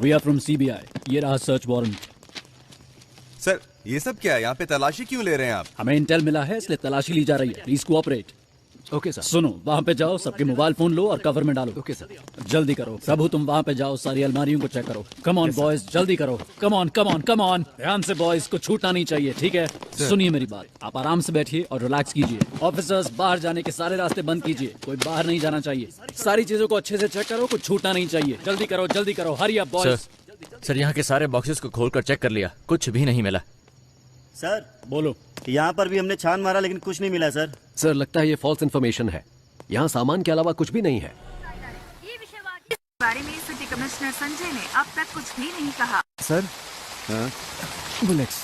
We are from CBI. ये रहा search warrant. Sir ये सब क्या है? यहाँ पे तलाशी क्यों ले रहे हैं आप? हमें इंटेल मिला है इसलिए तलाशी ली जा रही है। Please cooperate. Okay sir. सुनो, वहाँ पे जाओ, सबके मोबाइल फोन लो और कवर में डालो। Okay sir. जल्दी करो प्रभु, तुम वहाँ पे जाओ, सारी अलमारियों को चेक करो। कम ऑन बॉयज, जल्दी करो। Come on come on come on, ध्यान से बॉयज, को छूटना नहीं चाहिए, ठीक है? सुनिए मेरी बात, आप आराम से बैठिए और रिलैक्स कीजिए। ऑफिसर्स, बाहर जाने के सारे रास्ते बंद कीजिए, कोई बाहर नहीं जाना चाहिए। सारी चीजों को अच्छे से चेक करो, कुछ छूटना नहीं चाहिए। जल्दी करो, हरी अप बॉयज। सर यहाँ के सारे बॉक्सेस को खोलकर चेक कर लिया, कुछ भी नहीं मिला। सर बोलो। यहाँ पर भी हमने छान मारा लेकिन कुछ नहीं मिला सर। सर लगता है ये फॉल्स इन्फॉर्मेशन है। यहाँ सामान के अलावा कुछ भी नहीं है। ये विषयवादी बारे में सिटी कमिश्नर संजय ने अब तक कुछ भी नहीं कहा। Sir bullets.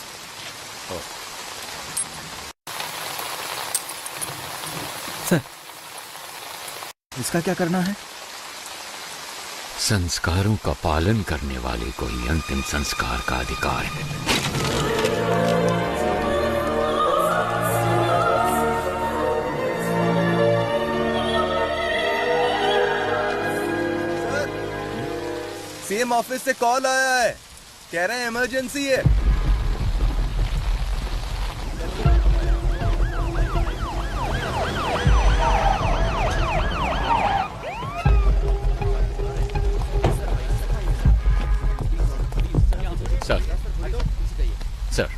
सर इसका क्या करना है? संस्कारों का पालन करने वाले को ही अंतिम संस्कार का अधिकार है। सीएम ऑफिस से कॉल आया है, कह रहे हैं इमरजेंसी है। सर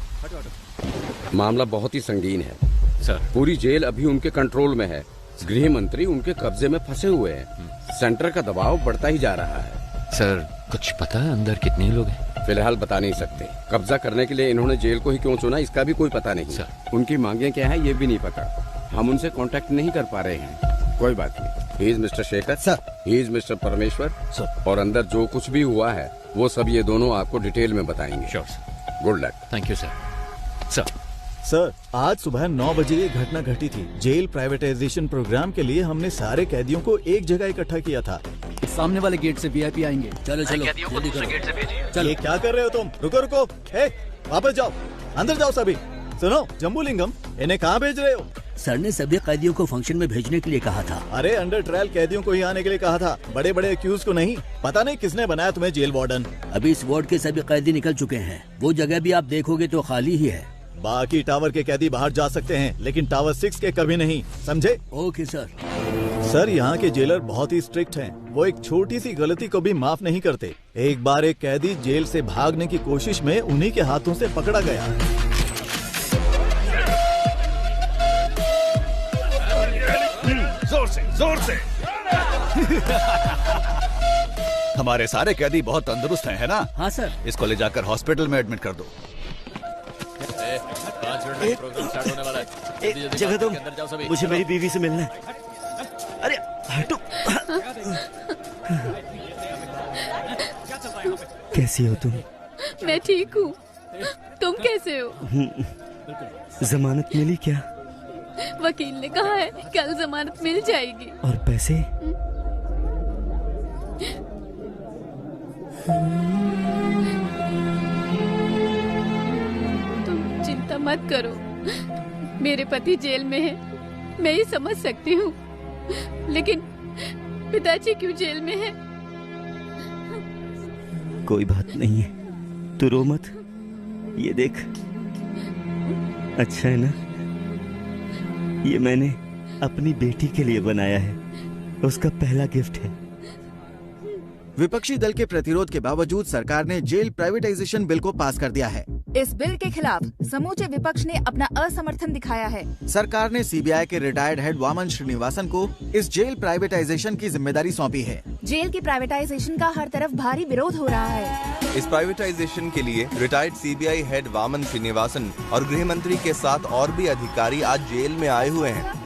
मामला बहुत ही संगीन है सर। पूरी जेल अभी उनके कंट्रोल में है। गृह मंत्री उनके कब्जे में फंसे हुए हैं। सेंटर का दबाव बढ़ता ही जा रहा है। सर कुछ पता है अंदर कितने लोग हैं? फिलहाल बता नहीं सकते। कब्जा करने के लिए इन्होंने जेल को ही क्यों चुना इसका भी कोई पता नहीं। सर। उनकी मांगे क्या है ये भी नहीं पता। हम उनसे कांटेक्ट नहीं कर पा रहे हैं। कोई बात नहीं। He is mister Shekhar sir. He is mister परमेश्वर सर। और अंदर जो कुछ भी हुआ है वो सब ये दोनों आपको डिटेल में बताएंगे। Sure sir. Good luck. Thank you sir. Sir sir आज सुबह 9 बजे ये घटना घटी थी। जेल प्राइवेटाइजेशन प्रोग्राम के लिए हमने सारे कैदियों को एक जगह इकट्ठा किया था। सामने वाले गेट से वीआईपी आएंगे। चलो जल्दी करो। ये क्या कर रहे हो तुम? रुको वापस जाओ, अंदर जाओ सभी। सुनो जम्बूलिंगम, इन्हें कहाँ भेज रहे हो? सर ने सभी कैदियों को फंक्शन में भेजने के लिए कहा था। अरे अंडर ट्रायल कैदियों को ही आने के लिए कहा था, बड़े बड़े एक्यूज को नहीं। पता नहीं किसने बनाया तुम्हें जेल वार्डन। अभी इस वार्ड के सभी कैदी निकल चुके हैं। वो जगह भी आप देखोगे तो खाली ही है। बाकी टावर के कैदी बाहर जा सकते हैं लेकिन टावर 6 के कभी नहीं, समझे? Okay sir. सर यहाँ के जेलर बहुत ही स्ट्रिक्ट हैं। वो एक छोटी सी गलती को भी माफ नहीं करते। एक बार एक कैदी जेल से भागने की कोशिश में उन्हीं के हाथों से पकड़ा गया। जोर से हमारे सारे कैदी बहुत तंदुरुस्त हैं, है ना? हाँ सर। इसको ले जाकर हॉस्पिटल में एडमिट कर दो। एक जगह तुम, मुझे मेरी बीवी से मिलना है। अरे हटो। कैसी हो तुम? मैं ठीक हूँ, तुम कैसे हो? जमानत मिली क्या? वकील ने कहा है कल जमानत मिल जाएगी। और पैसे? तुम चिंता मत करो, मेरे पति जेल में है, मैं ये समझ सकती हूँ, लेकिन पिताजी क्यों जेल में है? कोई बात नहीं है, तू रो मत। ये देख, अच्छा है ना? ये मैंने अपनी बेटी के लिए बनाया है, उसका पहला गिफ्ट है। विपक्षी दल के प्रतिरोध के बावजूद सरकार ने जेल प्राइवेटाइजेशन बिल को पास कर दिया है। इस बिल के खिलाफ समूचे विपक्ष ने अपना असमर्थन दिखाया है। सरकार ने सीबीआई के रिटायर्ड हेड वामन श्रीनिवासन को इस जेल प्राइवेटाइजेशन की जिम्मेदारी सौंपी है। जेल की प्राइवेटाइजेशन का हर तरफ भारी विरोध हो रहा है। इस प्राइवेटाइजेशन के लिए retired CBI head Vaman Srinivasan और गृह मंत्री के साथ और भी अधिकारी आज जेल में आए हुए हैं।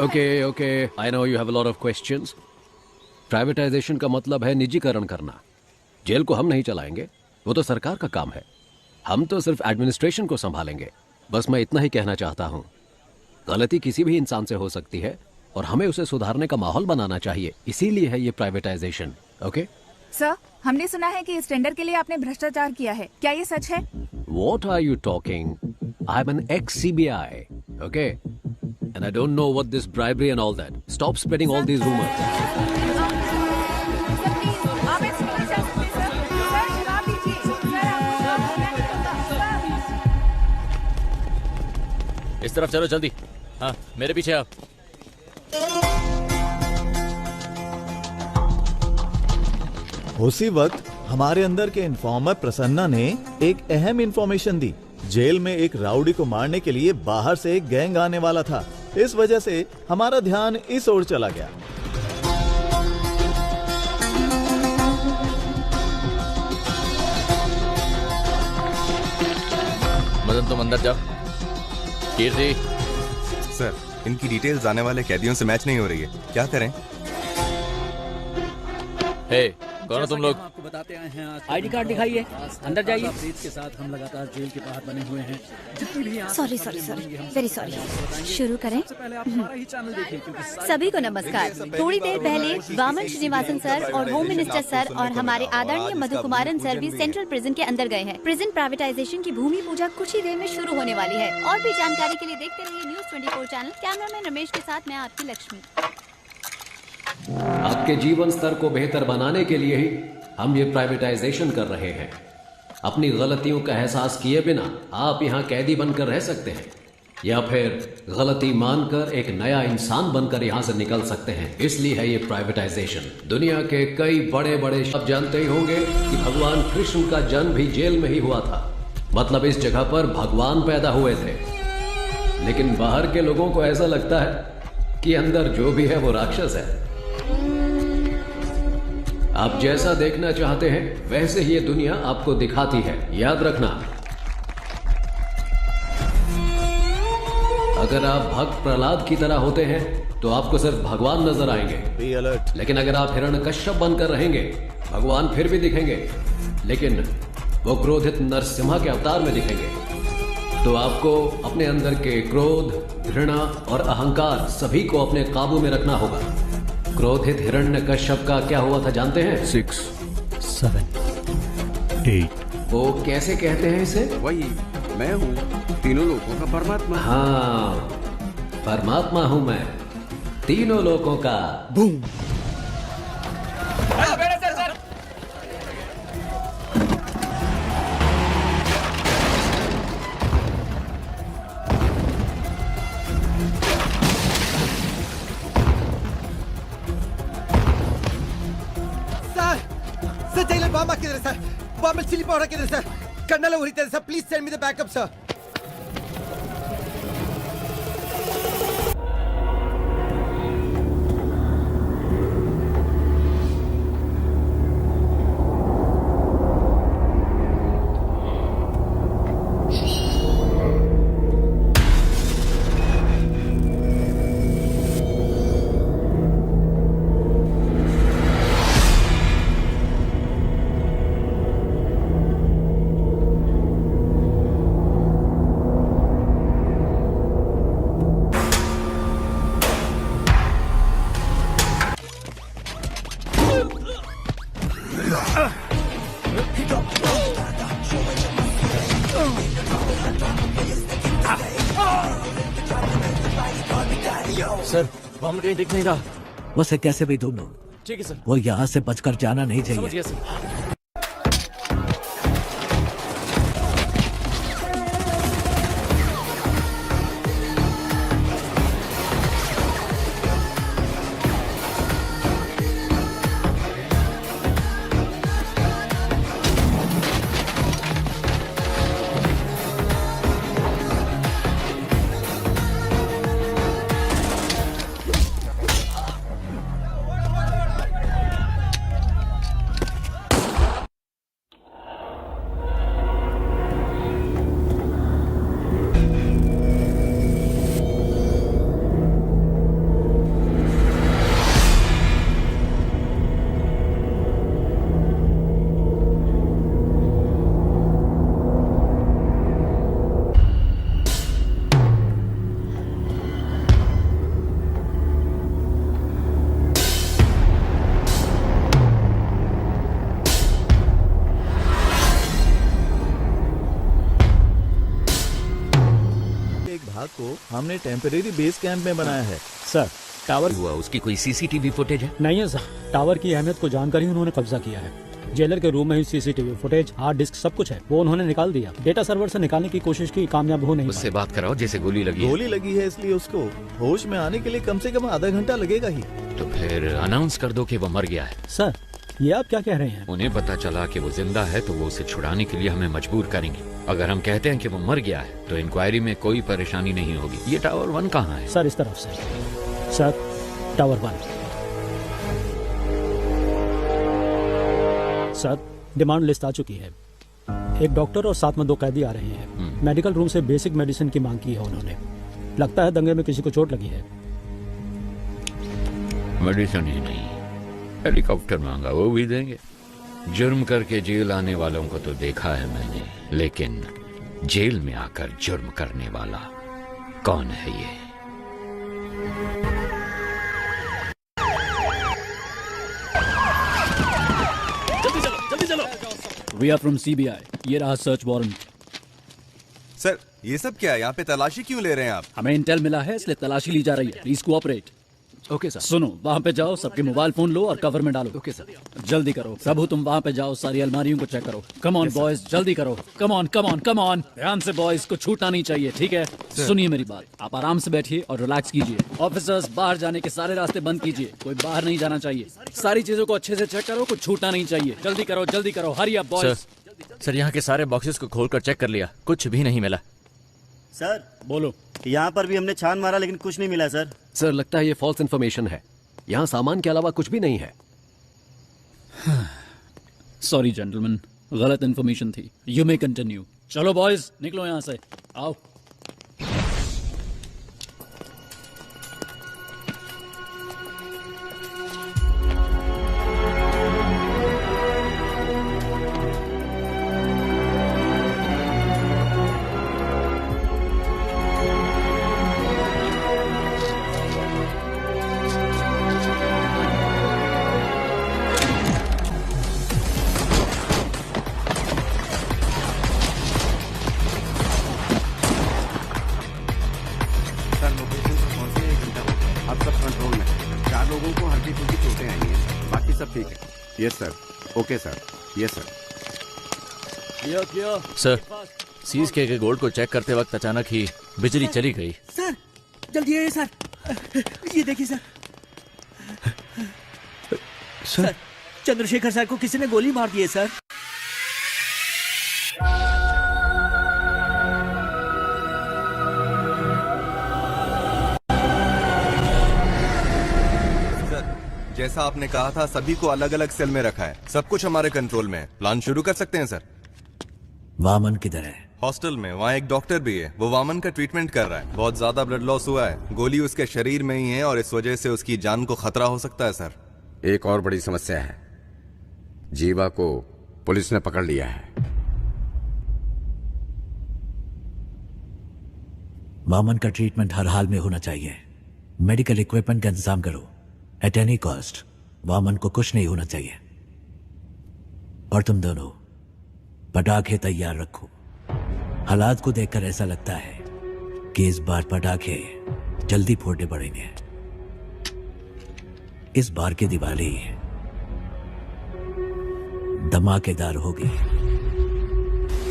Okay I know you have a lot of questions. Privatisation का मतलब है निजीकरण करना। जेल को हम नहीं चलाएंगे, वो तो सरकार का काम है। हम तो सिर्फ एडमिनिस्ट्रेशन को संभालेंगे। बस मैं इतना ही कहना चाहता हूँ। गलती किसी भी इंसान से हो सकती है और हमें उसे सुधारने का माहौल बनाना चाहिए, इसीलिए है ये प्राइवेटाइजेशन। ओके सर, हमने सुना है कि इस टेंडर के लिए आपने भ्रष्टाचार किया है, क्या ये सच है? What are you talking? I'm an ex-CBI, okay? And I don't know what this bribery and all that. Stop spreading all these rumors. तरफ चलो जल्दी। हाँ मेरे पीछे आप। उसी वक्त हमारे अंदर के इन्फॉर्मर प्रसन्ना ने एक अहम इंफॉर्मेशन दी। जेल में एक राउडी को मारने के लिए बाहर से एक गैंग आने वाला था। इस वजह से हमारा ध्यान इस ओर चला गया। मदन तुम अंदर जाओ। कीर्ति। सर, इनकी डिटेल्स आने वाले कैदियों से मैच नहीं हो रही है, क्या करें? हे, कौन हो तुम लोग? आपको बताते आए हैं आज आईडी कार्ड दिखाइए, अंदर जाइए। प्रीत के साथ हम लगातार जेल के बाहर बने हुए हैं। जितनी भी सॉरी वेरी सॉरी। शुरू करें। पहले आप हमारा ही चैनल देखिए क्योंकि सभी को नमस्कार। थोड़ी देर पहले वामन श्रीनिवासन सर और होम मिनिस्टर सर और हमारे आदरणीय मधु कुमारन सर भी सेंट्रल प्रिजन के अंदर गए हैं। प्रिजन प्राइवेटाइजेशन की भूमि पूजा कुछ ही देर में शुरू होने वाली है। और भी जानकारी के लिए देखते रहिए न्यूज 24 चैनल। कैमरामैन रमेश के साथ मैं आपकी लक्ष्मी। आपके जीवन स्तर को बेहतर बनाने के लिए ही हम ये प्राइवेटाइजेशन कर रहे हैं। अपनी गलतियों का एहसास किए बिना आप यहाँ कैदी बनकर रह सकते हैं या फिर गलती मानकर एक नया इंसान बनकर यहाँ से निकल सकते हैं। इसलिए है ये प्राइवेटाइजेशन। दुनिया के कई बड़े बड़े आप जानते ही होंगे कि भगवान कृष्ण का जन्म भी जेल में ही हुआ था। मतलब इस जगह पर भगवान पैदा हुए थे। लेकिन बाहर के लोगों को ऐसा लगता है कि अंदर जो भी है वो राक्षस है। आप जैसा देखना चाहते हैं वैसे ही ये दुनिया आपको दिखाती है। याद रखना, अगर आप भक्त प्रहलाद की तरह होते हैं तो आपको सिर्फ भगवान नजर आएंगे। Be alert. लेकिन अगर आप हिरण्यकश्यप बनकर रहेंगे, भगवान फिर भी दिखेंगे, लेकिन वो क्रोधित नरसिम्हा के अवतार में दिखेंगे। तो आपको अपने अंदर के क्रोध, घृणा और अहंकार सभी को अपने काबू में रखना होगा। क्रोधित हिरण्यकश्यप का क्या हुआ था जानते हैं? 6, 7, 8। वो कैसे कहते हैं इसे? वही मैं हूँ, तीनों लोगों का परमात्मा। हाँ, परमात्मा हूँ मैं, तीनों लोगों का। Boom. Bama kidhar sir? Bama chili powder kidhar sir? Kannala urite sir. Please send me the backup sir. Sir, bomb कहीं दिख नहीं रहा। उसे कैसे भी ढूंढो। ठीक है सर। वो यहाँ से बचकर जाना नहीं चाहिए। समझ गया सर। को हमने टेम्परेरी बेस कैंप में बनाया है। सर, टावर हुआ उसकी कोई सीसीटीवी फुटेज है? नहीं है सर। टावर की अहमियत को जानकर ही उन्होंने कब्जा किया है। जेलर के रूम में ही सीसीटीवी फुटेज, हार्ड डिस्क सब कुछ है। वो उन्होंने निकाल दिया। डेटा सर्वर से निकालने की कोशिश की, कामयाब हो नहीं उससे बात कराओ जैसे गोली लगी है। गोली लगी है इसलिए उसको होश में आने के लिए कम से कम आधा घंटा लगेगा ही। तो फिर अनाउंस कर दो कि वो मर गया है। सर ये आप क्या कह रहे हैं? उन्हें पता चला कि वो जिंदा है तो वो उसे छुड़ाने के लिए हमें मजबूर करेंगे। अगर हम कहते हैं कि वो मर गया है तो इंक्वायरी में कोई परेशानी नहीं होगी। ये टावर 1 कहाँ है? सर इस तरफ से। Sir tower 1। Sir demand list आ चुकी है। एक डॉक्टर और साथ में 2 कैदी आ रहे हैं। मेडिकल रूम से बेसिक मेडिसिन की मांग की है उन्होंने। लगता है दंगे में किसी को चोट लगी है। मेडिसिन ही नहीं, हेलीकॉप्टर मांगा, वो भी देंगे। जुर्म करके जेल आने वालों को तो देखा है मैंने, लेकिन जेल में आकर जुर्म करने वाला कौन है ये? जल्दी चलो, जल्दी चलो। We are from CBI। ये रहा सर्च वारंट। सर ये सब क्या है? यहाँ पे तलाशी क्यों ले रहे हैं आप? हमें इंटेल मिला है इसलिए तलाशी ली जा रही है। Please cooperate. Okay sir. सुनो, वहाँ पे जाओ, सबके मोबाइल फोन लो और कवर में डालो। Okay sir. जल्दी करो। प्रभु तुम वहाँ पे जाओ, सारी अलमारियों को चेक करो। कम ऑन बॉयज, जल्दी करो। Come on, come on, come on. ध्यान से बॉयज, को छूटना नहीं चाहिए, ठीक है? सुनिए मेरी बात, आप आराम से बैठिए और रिलैक्स कीजिए। ऑफिसर्स बाहर जाने के सारे रास्ते बंद कीजिए, कोई बाहर नहीं जाना चाहिए। सारी चीजों को अच्छे से चेक करो, कुछ छूटना नहीं चाहिए। जल्दी करो, जल्दी करो, हरी अप बॉयज। सर यहाँ के सारे बॉक्सेस को खोलकर चेक कर लिया, कुछ भी नहीं मिला। सर बोलो। यहाँ पर भी हमने छान मारा लेकिन कुछ नहीं मिला सर। सर लगता है ये फॉल्स इन्फॉर्मेशन है। यहाँ सामान के अलावा कुछ भी नहीं है। सॉरी जेंटलमैन, गलत इन्फॉर्मेशन थी। You may continue. चलो बॉयज, निकलो यहाँ से, आओ। Yes sir. Okay sir. Yes sir. Sir seize किए गए गोल्ड को चेक करते वक्त अचानक ही बिजली चली गई। सर जल्दी आइए सर, ये देखिए सर। सर चंद्रशेखर सर को किसी ने गोली मार दी है सर। जैसा आपने कहा था, सभी को अलग अलग सेल में रखा है। सब कुछ हमारे कंट्रोल में है। प्लान शुरू कर सकते हैं सर। वामन किधर है? हॉस्टल में। वहाँ एक डॉक्टर भी है, वो वामन का ट्रीटमेंट कर रहा है। बहुत ज्यादा ब्लड लॉस हुआ है, गोली उसके शरीर में ही है और इस वजह से उसकी जान को खतरा हो सकता है सर। एक और बड़ी समस्या है, जीवा को पुलिस ने पकड़ लिया है। वामन का ट्रीटमेंट हर हाल में होना चाहिए। मेडिकल इक्विपमेंट का इंतजाम करो एट एनी कॉस्ट। वामन को कुछ नहीं होना चाहिए। और तुम दोनों पटाखे तैयार रखो। हालात को देखकर ऐसा लगता है कि इस बार पटाखे जल्दी फोड़ने पड़ेंगे। इस बार की दिवाली धमाकेदार होगी।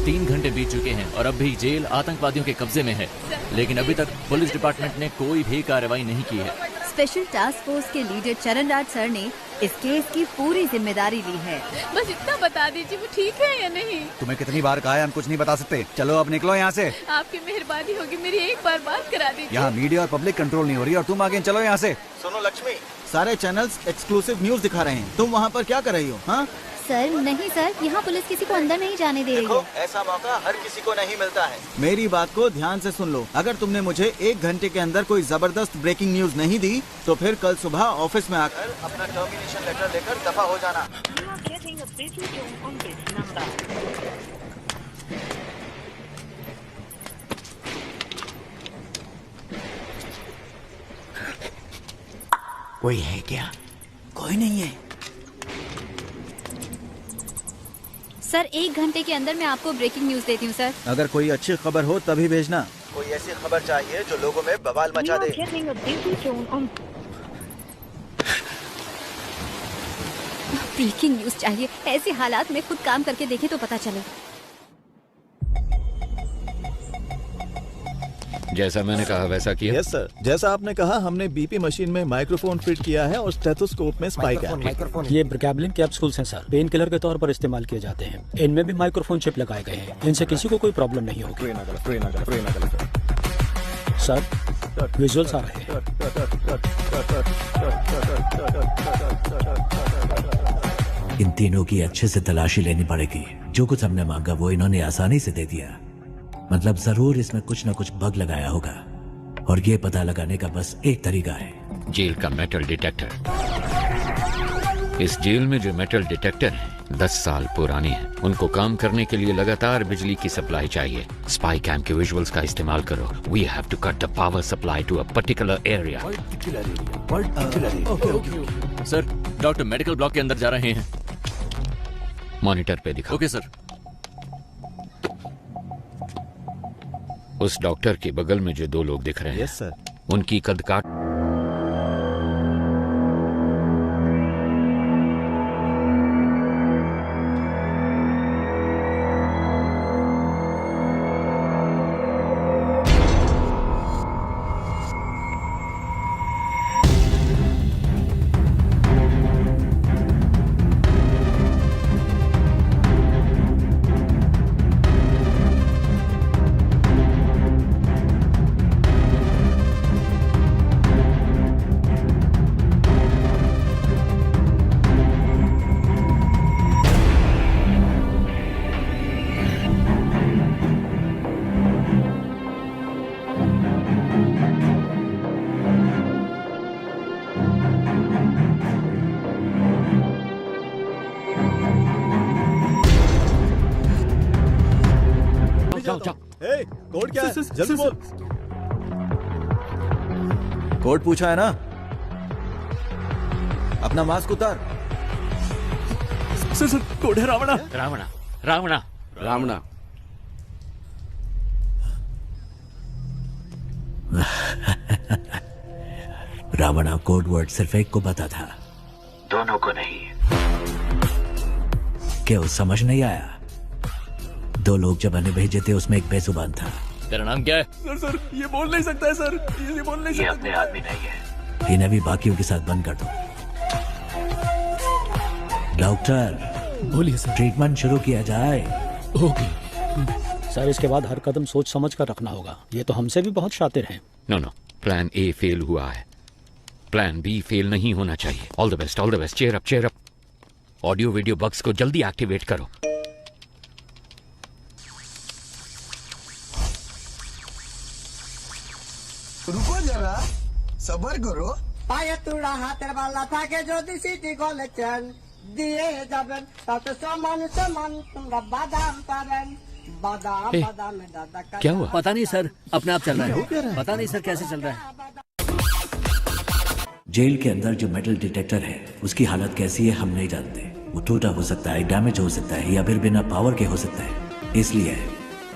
3 घंटे बीत चुके हैं और अब भी जेल आतंकवादियों के कब्जे में है, लेकिन अभी तक पुलिस डिपार्टमेंट ने कोई भी कार्रवाई नहीं की है। स्पेशल टास्क फोर्स के लीडर चरण राज सर ने इस केस की पूरी जिम्मेदारी ली है। बस इतना बता दीजिए वो ठीक है या नहीं। तुम्हें कितनी बार कहा है हम कुछ नहीं बता सकते। चलो अब निकलो यहाँ से। आपकी मेहरबानी होगी, मेरी एक बार बात करा दीजिए। यहाँ मीडिया और पब्लिक कंट्रोल नहीं हो रही और तुम आगे चलो यहाँ से। सुनो लक्ष्मी, सारे चैनल्स एक्सक्लूसिव न्यूज दिखा रहे हैं, तुम वहाँ पर क्या कर रही हो? हाँ सर नहीं सर, यहाँ पुलिस किसी को अंदर नहीं जाने दे रही है। ऐसा मौका हर किसी को नहीं मिलता है। मेरी बात को ध्यान से सुन लो। अगर तुमने मुझे 1 घंटे के अंदर कोई जबरदस्त ब्रेकिंग न्यूज नहीं दी तो फिर कल सुबह ऑफिस में आकर अपना टर्मिनेशन लेटर लेकर दफा हो जाना। कोई है क्या? कोई नहीं है सर। 1 घंटे के अंदर मैं आपको ब्रेकिंग न्यूज देती हूँ सर। अगर कोई अच्छी खबर हो तभी भेजना। कोई ऐसी खबर चाहिए जो लोगों में बवाल मचा दे। ब्रेकिंग न्यूज चाहिए। ऐसे हालात में खुद काम करके देखें तो पता चले। जैसा मैंने कहा वैसा किया। यस सर, जैसा आपने कहा हमने बीपी मशीन में माइक्रोफोन फिट किया है और स्टेथोस्कोप में स्पाइक है। ये ब्रिगैबलिन कैप्सूल्स हैं सर, पेन किलर के तौर पर इस्तेमाल किए जाते हैं। इनमें भी माइक्रोफोन चिप लगाए गए हैं। इनसे किसी को कोई प्रॉब्लम नहीं होगी। सर विजुअल्स आ रहे हैं। इन तीनों की अच्छे से तलाशी लेनी पड़ेगी। जो कुछ हमने मांगा वो इन्होंने आसानी से दे दिया। मतलब जरूर इसमें कुछ न कुछ बग लगाया होगा और ये पता लगाने का बस एक तरीका है, जेल का मेटल डिटेक्टर। इस जेल में जो मेटल डिटेक्टर है 10 साल पुराने हैं। उनको काम करने के लिए लगातार बिजली की सप्लाई चाहिए। स्पाई कैम के विजुअल्स का इस्तेमाल करो। We have to cut the power supply to a particular area. Sir doctor medical block के अंदर जा रहे हैं। मॉनिटर पे दिखाओ। Okay sir. उस डॉक्टर के बगल में जो 2 लोग दिख रहे हैं, यस सर, उनकी कद काट। कोड क्या है? जल्दी बोल। कोड पूछा है ना? अपना मास्क उतार। सर कोड है रावणा। रावणा रावणा रावणा। रावणा कोड वर्ड सिर्फ एक को पता था, दोनों को नहीं। क्यों समझ नहीं आया? 2 लोग जब हमें भेजे थे उसमें एक बेजुबान था। तेरा नाम क्या है? सर ये बोल नहीं सकता है सर, ये बोल नहीं सकता। ये अपने आदमी नहीं है। इन्हें भी बाकियों के साथ बंद कर दो। डॉक्टर बोलिए सर। ट्रीटमेंट शुरू किया जाए। ओके सर, इसके बाद हर कदम सोच समझ कर रखना होगा। ये तो हमसे भी बहुत शातिर हैं। नो प्लान ए फेल हुआ है, प्लान बी फेल नहीं होना चाहिए। All the best, all the best. Cheer up. Audio video bugs को जल्दी एक्टिवेट करो। रुको जरा, सबर करो। पाये तुड़ा हाथेर बाला थाके যদি সিটি কলেছেন দিয়ে যাবেন তাতে সমান সমান তোমরা বাদাম পাবেন। बादाम बादाम दादा का क्या हुआ? पता नहीं सर, अपने आप चल रहा है। पता नहीं सर कैसे चल रहा है। जेल के अंदर जो मेटल डिटेक्टर है उसकी हालत कैसी है हम नहीं जानते। वो टूटा हो सकता है, डैमेज हो सकता है या फिर बिना पावर के हो सकता है। इसलिए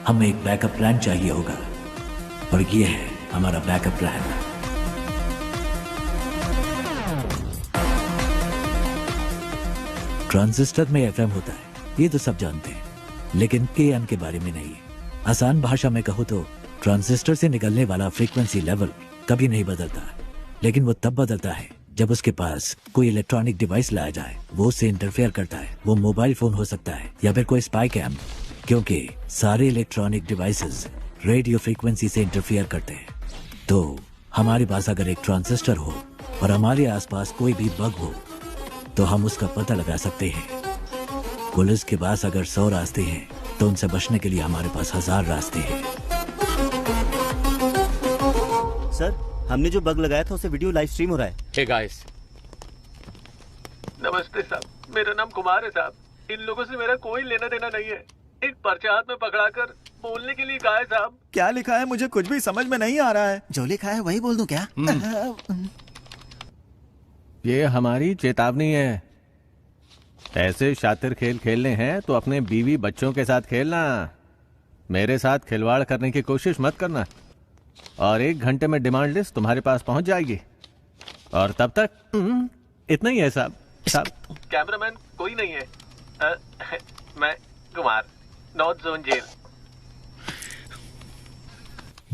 हमें एक बैकअप प्लान चाहिए होगा और ये है हमारा बैकअप प्लान। ट्रांजिस्टर में एफएम होता है, ये तो सब जानते हैं, लेकिन केएम के बारे में नहीं। आसान भाषा में कहूँ तो ट्रांजिस्टर से निकलने वाला फ्रीक्वेंसी लेवल कभी नहीं बदलता, लेकिन वो तब बदलता है जब उसके पास कोई इलेक्ट्रॉनिक डिवाइस लाया जाए। वो उससे इंटरफेयर करता है। वो मोबाइल फोन हो सकता है या फिर कोई स्पाई कैम, क्योंकि सारे इलेक्ट्रॉनिक डिवाइसेस रेडियो फ्रीक्वेंसी से इंटरफेयर करते हैं। तो हमारे पास अगर एक ट्रांजिस्टर हो और हमारे आसपास कोई भी बग हो तो हम उसका पता लगा सकते हैं। पुलिस के पास अगर 100 रास्ते हैं तो उनसे बचने के लिए हमारे पास 1000 रास्ते हैं। सर, हमने जो बग लगाया था उसे वीडियो लाइव स्ट्रीम हो रहा है। हे गाइस, नमस्ते साहब, मेरा नाम कुमार है साहब। इन लोगों से मेरा कोई लेना देना नहीं है। एक पर्चा हाथ में पकड़ाकर बोलने के लिए कहा है साहब। क्या लिखा है मुझे कुछ भी समझ में नहीं आ रहा है। जो लिखा है वही बोल दूं क्या? ये हमारी चेतावनी है। ऐसे शातिर खेल खेलने हैं तो अपने बीवी बच्चों के साथ खेलना। मेरे साथ खिलवाड़ करने की कोशिश मत करना। और 1 घंटे में डिमांड लिस्ट तुम्हारे पास पहुंच जाएगी। और तब तक इतना ही है साहब। साहब कैमरामैन कोई नहीं है। मैं कुमार, नॉर्थ जोन जेल।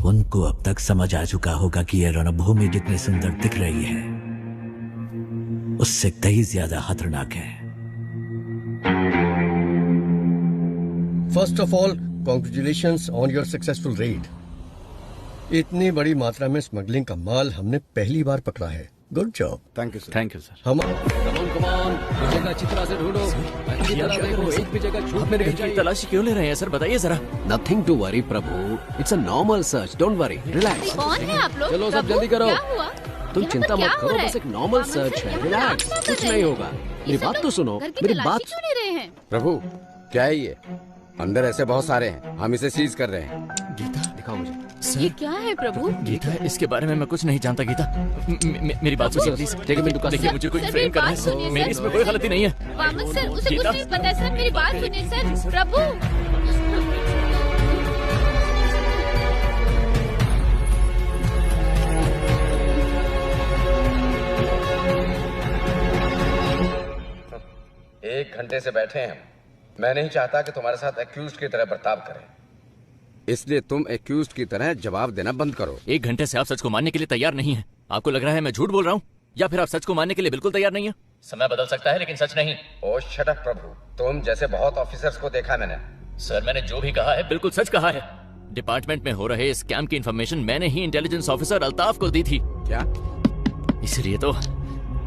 उनको अब तक समझ आ चुका होगा कि यह रणभूमि जितनी सुंदर दिख रही है उससे कहीं ज्यादा खतरनाक है। First of all congratulations on your successful red. इतनी बड़ी मात्रा में स्मगलिंग का माल हमने पहली बार पकड़ा है। Good job. Thank you sir. Thank you sir. हम जगह अच्छी तरह से ढूंढो। अच्छी तरह देखो, एक भी जगह छूट मेरे घर की तलाशी क्यों ले रहे हैं सर, बताइए जरा। Nothing to worry Prabhu, it's a normal search, don't worry, relax. कौन है आप लोग? चलो सब प्रभु, जल्दी करो। क्या हुआ? तुम यहाँ चिंता पर क्या मत हो करो, रहा है? बस एक नॉर्मल सर्च है, रिलैक्स, कुछ नहीं होगा। मेरी बात तो सुनो, घर की मेरी तलाशी बात। क्यों ले रहे हैं? प्रभु क्या है ये? अंदर ऐसे बहुत सारे हैं, हम इसे सीज कर रहे हैं। गीता दिखाओ मुझे। ये क्या है प्रभु? गीता, इसके बारे में मैं कुछ नहीं जानता। गीता मेरी बात सुनिए प्लीज। टेक मिनट का। देखिए मुझे कोई सर, फ्रेम मेरी करना बात सुनिए, है, सर। मेरी इसमें कोई गलती नहीं है। वामन सर, उसे कुछ गीता। नहीं पता है सर, मेरी बात सुनिए सर। प्रभु एक घंटे से बैठे हैं हम। मैं नहीं चाहता कि तुम्हारे साथ एक्यूज्ड की तरह बर्ताव करें, इसलिए तुम एक्यूज्ड की तरह जवाब देना बंद करो। 1 घंटे से आप सच को मानने के लिए तैयार नहीं है। आपको लग रहा है मैं झूठ बोल रहा हूँ, या फिर आप सच को मानने के लिए बिल्कुल तैयार नहीं है? समय बदल सकता है लेकिन सच नहीं। ओ शट अप प्रभु, तुम जैसे बहुत ऑफिसर्स को देखा मैंने। सर मैंने जो भी कहा है बिल्कुल सच कहा है। डिपार्टमेंट में हो रहे स्कैम की इन्फॉर्मेशन मैंने ही इंटेलिजेंस ऑफिसर अल्ताफ को दी थी। क्या? इसलिए तो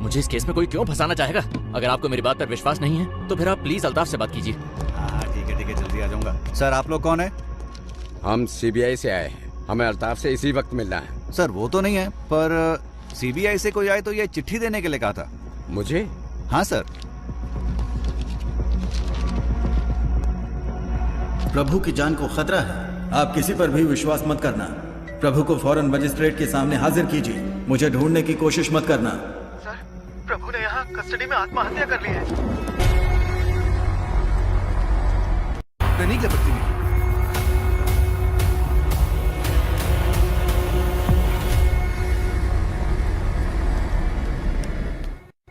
मुझे इस केस में कोई क्यों फंसाना चाहेगा? अगर आपको मेरी बात पर विश्वास नहीं है तो फिर आप प्लीज अल्ताफ से बात कीजिए। हाँ ठीक है, जल्दी आ जाऊंगा। सर आप लोग कौन है? हम सीबीआई से आए हैं, हमें अल्ताफ से इसी वक्त मिलना है। सर वो तो नहीं है, पर सीबीआई से कोई आए तो ये चिट्ठी देने के लिए कहा था मुझे। हाँ सर। प्रभु की जान को खतरा है, आप किसी पर भी विश्वास मत करना। प्रभु को फौरन मजिस्ट्रेट के सामने हाजिर कीजिए, मुझे ढूंढने की कोशिश मत करना। सर, प्रभु ने यहाँ कस्टडी में आत्महत्या कर ली है। नहीं कर सकती।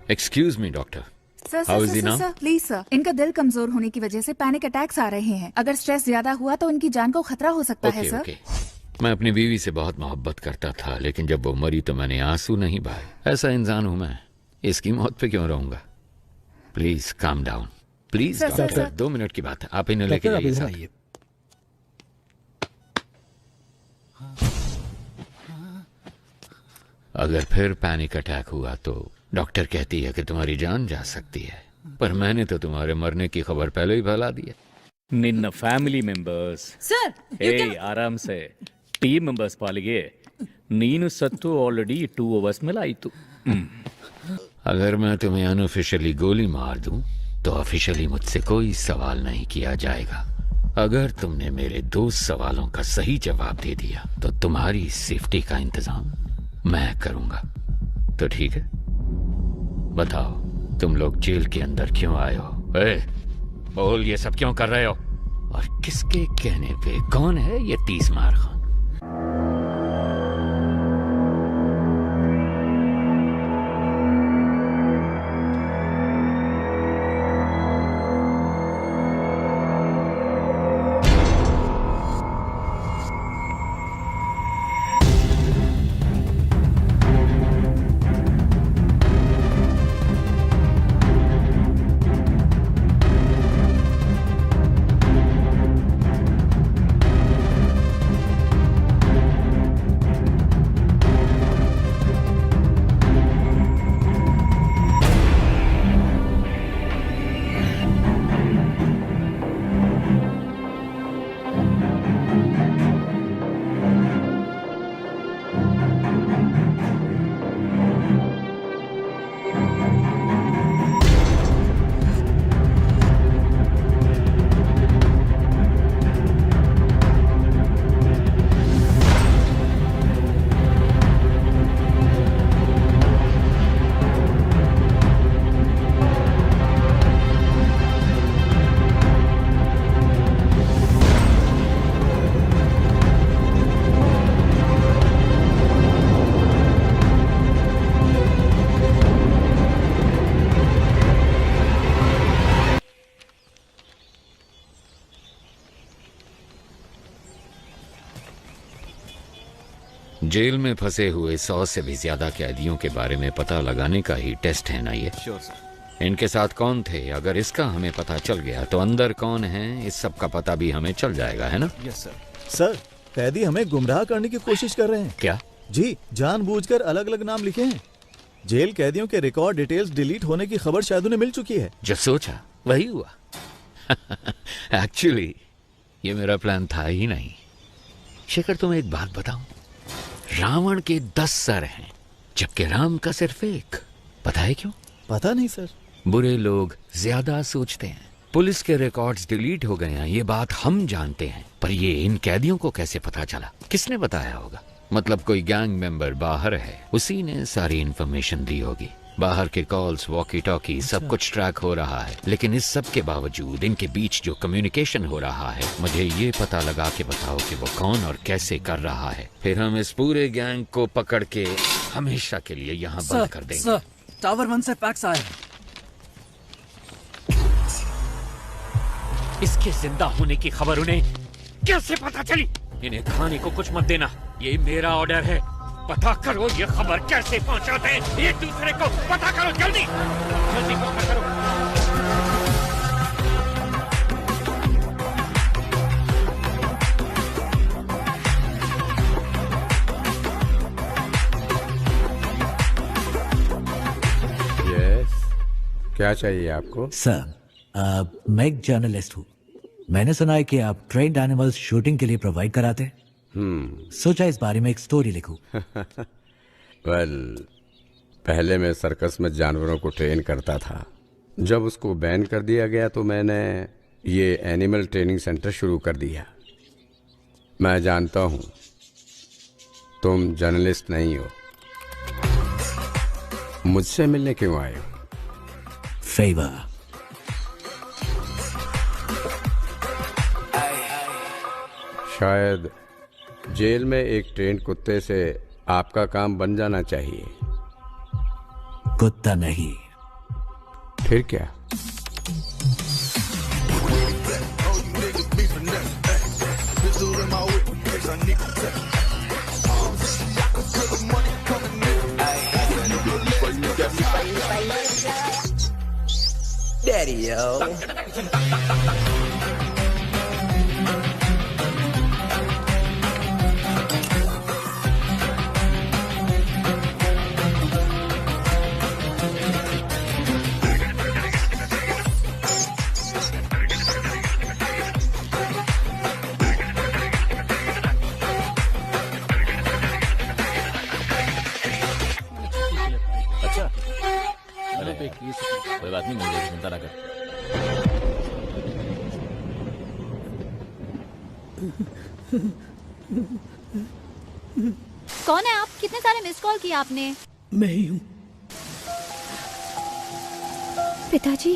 Excuse me doctor. Sir How sir is he sir now? Sir please sir, इनका दिल कमजोर होने की वजह से पैनिक अटैक्स आ रहे हैं। अगर स्ट्रेस ज्यादा हुआ तो इनकी जान को खतरा हो सकता है सर। ओके। मैं अपनी बीवी से बहुत मोहब्बत करता था, लेकिन जब वो मरी तो मैंने आंसू नहीं बहाए। ऐसा इंसान हूं मैं, इसकी मौत पे क्यों रहूंगा? Please calm down, please sir, doctor. Sir. 2 minute की बात है, आप इन्हें लेके जाइए साथ। अगर फिर पैनिक अटैक हुआ तो डॉक्टर कहती है कि तुम्हारी जान जा सकती है, पर मैंने तो तुम्हारे मरने की खबर पहले ही फैला दी है। ನಿನ್ನ ಫ್ಯಾಮಿಲಿ ಮೆಂಬರ್ಸ್ ಸರ್ ಆರಾಮ್ ಸೆ ಟೀಮ್ ಮೆಂಬರ್ಸ್ ಪಾಲಿಗೆ ನೀನು ಸತ್ತು ಆಲ್ರೆಡಿ 2 ಅವರ್ಸ್ ಮೇಲೆ ಆಯಿತು। अगर मैं तुम्हें अनऑफिशियली गोली मार दूं तो ऑफिशियली मुझसे कोई सवाल नहीं किया जाएगा। अगर तुमने मेरे 2 सवालों का सही जवाब दे दिया तो तुम्हारी सेफ्टी का इंतजाम मैं करूंगा। तो ठीक है, बताओ तुम लोग जेल के अंदर क्यों आए हो? बोल, ये सब क्यों कर रहे हो? और किसके कहने पे? कौन है ये 30 मार खान? जेल में फंसे हुए 100 से भी ज्यादा कैदियों के बारे में पता लगाने का ही टेस्ट है ना ये? Sure sir. इनके साथ कौन थे, अगर इसका हमें पता चल गया तो अंदर कौन है इस सब का पता भी हमें चल जाएगा, है ना? Yes sir. सर, कैदी हमें गुमराह करने की कोशिश कर रहे हैं। क्या? जी, जानबूझकर अलग अलग नाम लिखे हैं। जेल कैदियों के रिकॉर्ड डिटेल्स डिलीट होने की खबर शायद उन्हें मिल चुकी है। जो सोचा वही हुआ। एक्चुअली ये मेरा प्लान था ही नहीं। शेखर, तुम्हें एक बात बताऊं, रावण के 10 सर हैं जबकि राम का सिर्फ एक। पता है क्यों? पता नहीं सर। बुरे लोग ज्यादा सोचते हैं। पुलिस के रिकॉर्ड्स डिलीट हो गए हैं, ये बात हम जानते हैं, पर ये इन कैदियों को कैसे पता चला? किसने बताया होगा? मतलब कोई गैंग मेंबर बाहर है, उसी ने सारी इंफॉर्मेशन दी होगी। बाहर के कॉल्स, वॉकी टॉकी, सब कुछ ट्रैक हो रहा है। लेकिन इस सब के बावजूद इनके बीच जो कम्युनिकेशन हो रहा है, मुझे ये पता लगा के बताओ कि वो कौन और कैसे कर रहा है। फिर हम इस पूरे गैंग को पकड़ के हमेशा के लिए यहाँ बंद कर देंगे। सर, टावर 1 से फैक्स आया है। इसके जिंदा होने की खबर उन्हें कैसे पता चली? इन्हें खाने को कुछ मत देना, ये मेरा ऑर्डर है। पता करो ये खबर कैसे पहुंचाते हैं, एक दूसरे को पता करो, जल्दी जल्दी पता करो। यस, क्या चाहिए आपको? सर, मैं एक जर्नलिस्ट हूँ। मैंने सुना है कि आप ट्रेन्ड एनिमल्स शूटिंग के लिए प्रोवाइड कराते हैं। सोचा इस बारे में एक स्टोरी लिखूं। वेल, पहले मैं सर्कस में जानवरों को ट्रेन करता था। जब उसको बैन कर दिया गया तो मैंने ये एनिमल ट्रेनिंग सेंटर शुरू कर दिया। मैं जानता हूँ तुम जर्नलिस्ट नहीं हो। मुझसे मिलने क्यों आए हो? फेवर। शायद जेल में एक ट्रेंड कुत्ते से आपका काम बन जाना चाहिए। कुत्ता नहीं। फिर क्या? Daddy, yo. कोई बात नहीं, मुझे चिंता ना कर। कौन है आप? कितने सारे मिस कॉल किए आपने? मैं ही हूँ। पिताजी।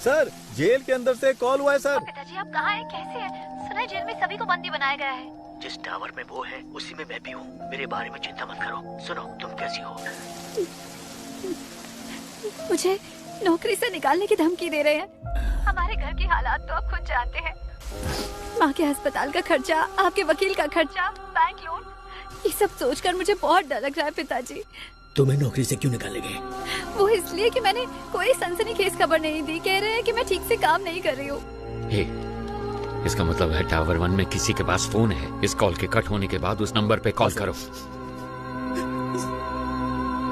सर, जेल के अंदर से कॉल हुआ है सर। पिताजी आप कहाँ हैं? कैसे हैं? सुना है जेल में सभी को बंदी बनाया गया है। जिस टावर में वो है उसी में मैं भी हूँ। मेरे बारे में चिंता मत करो। सुनो, तुम कैसी हो? मुझे नौकरी से निकालने की धमकी दे रहे हैं। हमारे घर की हालात तो आप खुद जानते हैं। माँ के अस्पताल का खर्चा, आपके वकील का खर्चा, बैंक लोन, ये सब सोचकर मुझे बहुत डर लग रहा है पिताजी। तुम्हें नौकरी से क्यों निकालेंगे? वो इसलिए कि मैंने कोई सनसनीखेज खबर नहीं दी। कह रहे हैं कि मैं ठीक से काम नहीं कर रही हूँ। हे, इसका मतलब है टावर 1 में किसी के पास फोन है। इस कॉल के कट होने के बाद उस नंबर पे कॉल करो।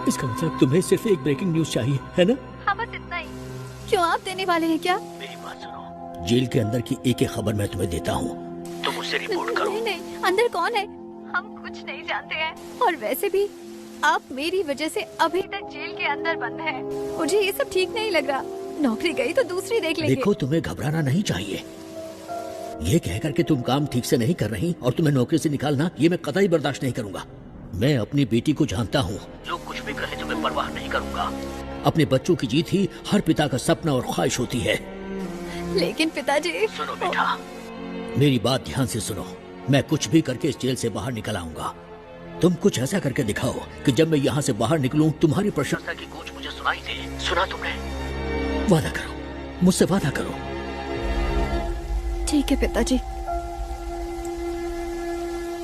इसका मतलब तुम्हें सिर्फ एक ब्रेकिंग न्यूज चाहिए, है ना? हाँ, बस इतना ही। क्यों, आप देने वाले हैं क्या? मेरी बात सुनो, जेल के अंदर की एक खबर मैं तुम्हें देता हूँ, तुम उससे रिपोर्ट करो। नहीं नहीं, अंदर कौन है हम कुछ नहीं जानते हैं। और वैसे भी आप मेरी वजह से अभी तक जेल के अंदर बंद हैं। मुझे ये सब ठीक नहीं लग रहा। नौकरी गई तो दूसरी देख लेंगे। देखो, तुम्हें घबराना नहीं चाहिए। ये कहकर के तुम काम ठीक से नहीं कर रही और तुम्हें नौकरी से निकालना, ये मैं कतई बर्दाश्त नहीं करूंगा। मैं अपनी बेटी को जानता हूँ। लोग कुछ भी कहे तो मैं परवाह नहीं करूंगा। अपने बच्चों की जीत ही हर पिता का सपना और ख्वाहिश होती है। लेकिन पिताजी। सुनो बेटा, मेरी बात ध्यान से सुनो। मैं कुछ भी करके इस जेल से बाहर निकल आऊंगा। तुम कुछ ऐसा करके दिखाओ कि जब मैं यहाँ से बाहर निकलूं तुम्हारी प्रशंसा की गूंज मुझे सुनाई दे। सुना तुमने? वादा करो, मुझसे वादा करो। ठीक है पिताजी,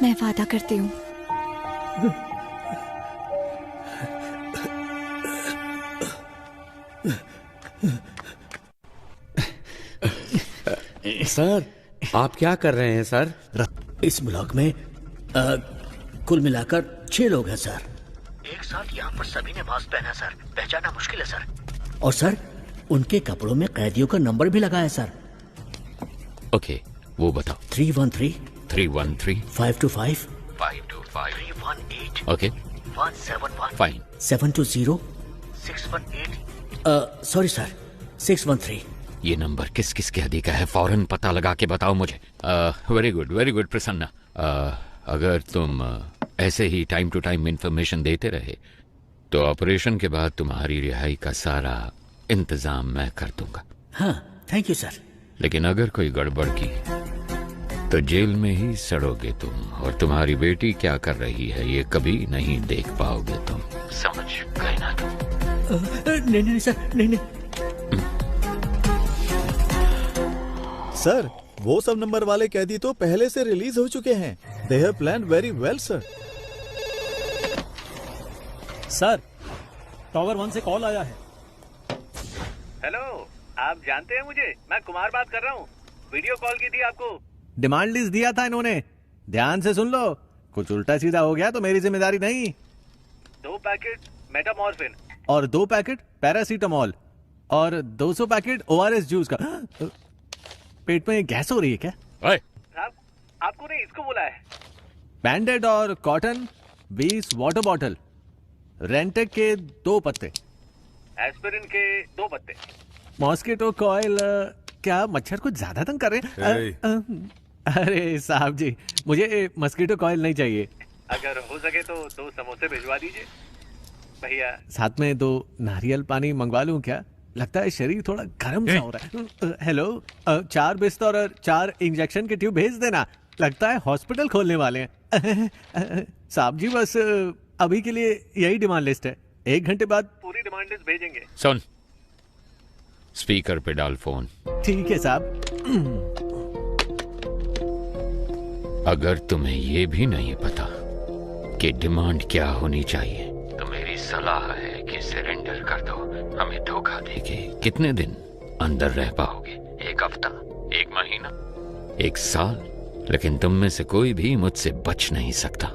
मैं वादा करती हूँ। सर, आप क्या कर रहे हैं सर? इस ब्लॉक में कुल मिलाकर 6 लोग हैं सर। एक साथ यहाँ पर सभी ने मास्क पहना सर, पहचाना मुश्किल है सर। और सर उनके कपड़ों में कैदियों का नंबर भी लगा है सर। ओके, वो बताओ। 313 313 525 525 318 ओके 171 फाइन 720 618 सॉरी सर 613। ये नंबर किस किस के आदि का है? फौरन पता लगा के बताओ मुझे। Very good Prasanna. अगर तुम ऐसे ही टाइम टू टाइम इंफॉर्मेशन देते रहे तो ऑपरेशन के बाद तुम्हारी रिहाई का सारा इंतजाम मैं कर दूंगा। हाँ, थैंक यू सर। लेकिन अगर कोई गड़बड़ की तो जेल में ही सड़ोगे तुम, और तुम्हारी बेटी क्या कर रही है ये कभी नहीं देख पाओगे तुम। समझ गए ना तुम? नहीं सर, नहीं। सर, वो सब नंबर वाले कैदी तो पहले से रिलीज हो चुके हैं। They have planned very well sir. Sir, tower 1 से कॉल आया है। हेलो, आप जानते हैं मुझे? मैं कुमार बात कर रहा हूँ। वीडियो कॉल की थी आपको। डिमांड लिस्ट दिया था इन्होंने, ध्यान से सुन लो। कुछ उल्टा सीधा हो गया तो मेरी जिम्मेदारी नहीं। 2 पैकेट मेटामॉर्फिन और 2 पैकेट पैरासीटामोल और 200 पैकेट ORS जूस का। पेट में गैस हो रही है क्या? साहब, आपको नहीं, इसको बोला है। बैंडेड और कॉटन 20 वाटर बॉटल, रेंटेक के 2 पत्ते, एस्पिरिन के 2 पत्ते, मॉस्किटो कॉइल। क्या मच्छर कुछ ज्यादा तंग कर रहे हैं? अरे साहब जी, मुझे मस्कीटो कॉइल नहीं चाहिए। अगर हो सके तो 2 समोसे भिजवा दीजिए भैया। साथ में 2 नारियल पानी मंगवा लूं क्या? लगता है शरीर थोड़ा गर्म सा हो रहा है। हेलो, 4 बिस्तर और 4 इंजेक्शन के ट्यूब भेज देना। लगता है हॉस्पिटल खोलने वाले हैं। साहब जी, बस अभी के लिए यही डिमांड लिस्ट है। 1 घंटे बाद पूरी डिमांड लिस्ट भेजेंगे। सुन, स्पीकर पे डाल फोन। ठीक है साहब। अगर तुम्हें ये भी नहीं पता कि डिमांड क्या होनी चाहिए तो मेरी सलाह है कि सरेंडर कर दो। हमें धोखा देके कितने दिन अंदर रह पाओगे? 1 हफ्ता, 1 महीना, 1 साल? लेकिन तुम में से कोई भी मुझसे बच नहीं सकता।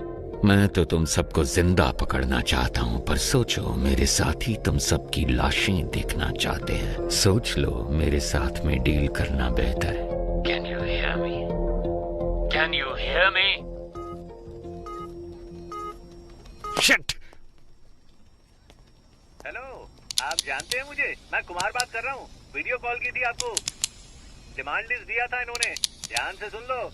मैं तो तुम सबको जिंदा पकड़ना चाहता हूँ, पर सोचो मेरे साथ ही तुम सबकी लाशें देखना चाहते हैं। सोच लो, मेरे साथ में डील करना बेहतर है। Can you hear me? Can you hear me? Shit! Hello, आप जानते हैं मुझे? मैं कुमार बात कर रहा हूँ। वीडियो कॉल की थी आपको। डिमांड लिस्ट दिया था इन्होंने, ध्यान से सुन लो।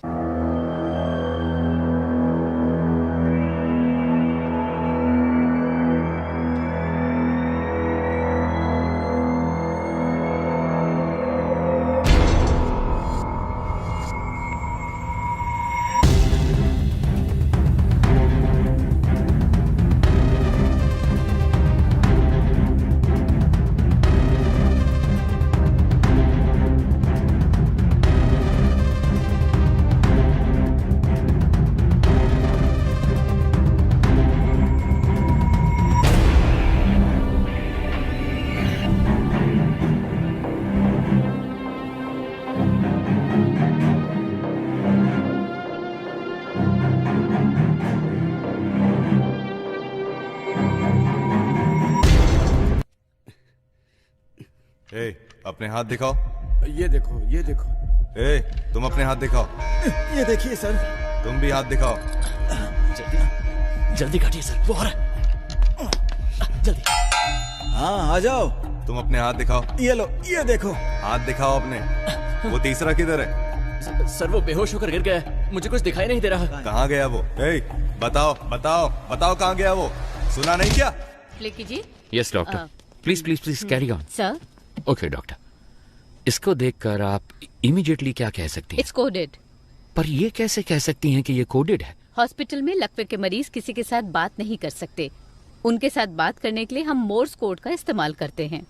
अपने हाथ दिखाओ। ये देखो, ये देखो। तुम अपने हाथ दिखाओ। ये देखिए सर। तुम भी हाथ दिखाओ। जल्दी काटिए सर, वो आ रहा है। जल्दी। हाँ, आ जाओ। तुम अपने हाथ दिखाओ। ये लो, ये देखो। हाथ दिखाओ अपने। वो तीसरा किधर है? सर, वो बेहोश होकर गिर गया है। मुझे कुछ दिखाई नहीं दे रहा। कहाँ गया वो? बताओ बताओ बताओ, कहाँ गया वो? सुना नहीं क्या? प्ले कीजिए। Yes doctor, please please please carry on. Sir. Okay doctor, इसको देखकर आप इमीडिएटली क्या कह सकती हैं? It's coded. पर ये कैसे कह सकती हैं कि ये कोडेड है? हॉस्पिटल में लकवे के मरीज किसी के साथ बात नहीं कर सकते। उनके साथ बात करने के लिए हम मोर्स कोड का इस्तेमाल करते हैं।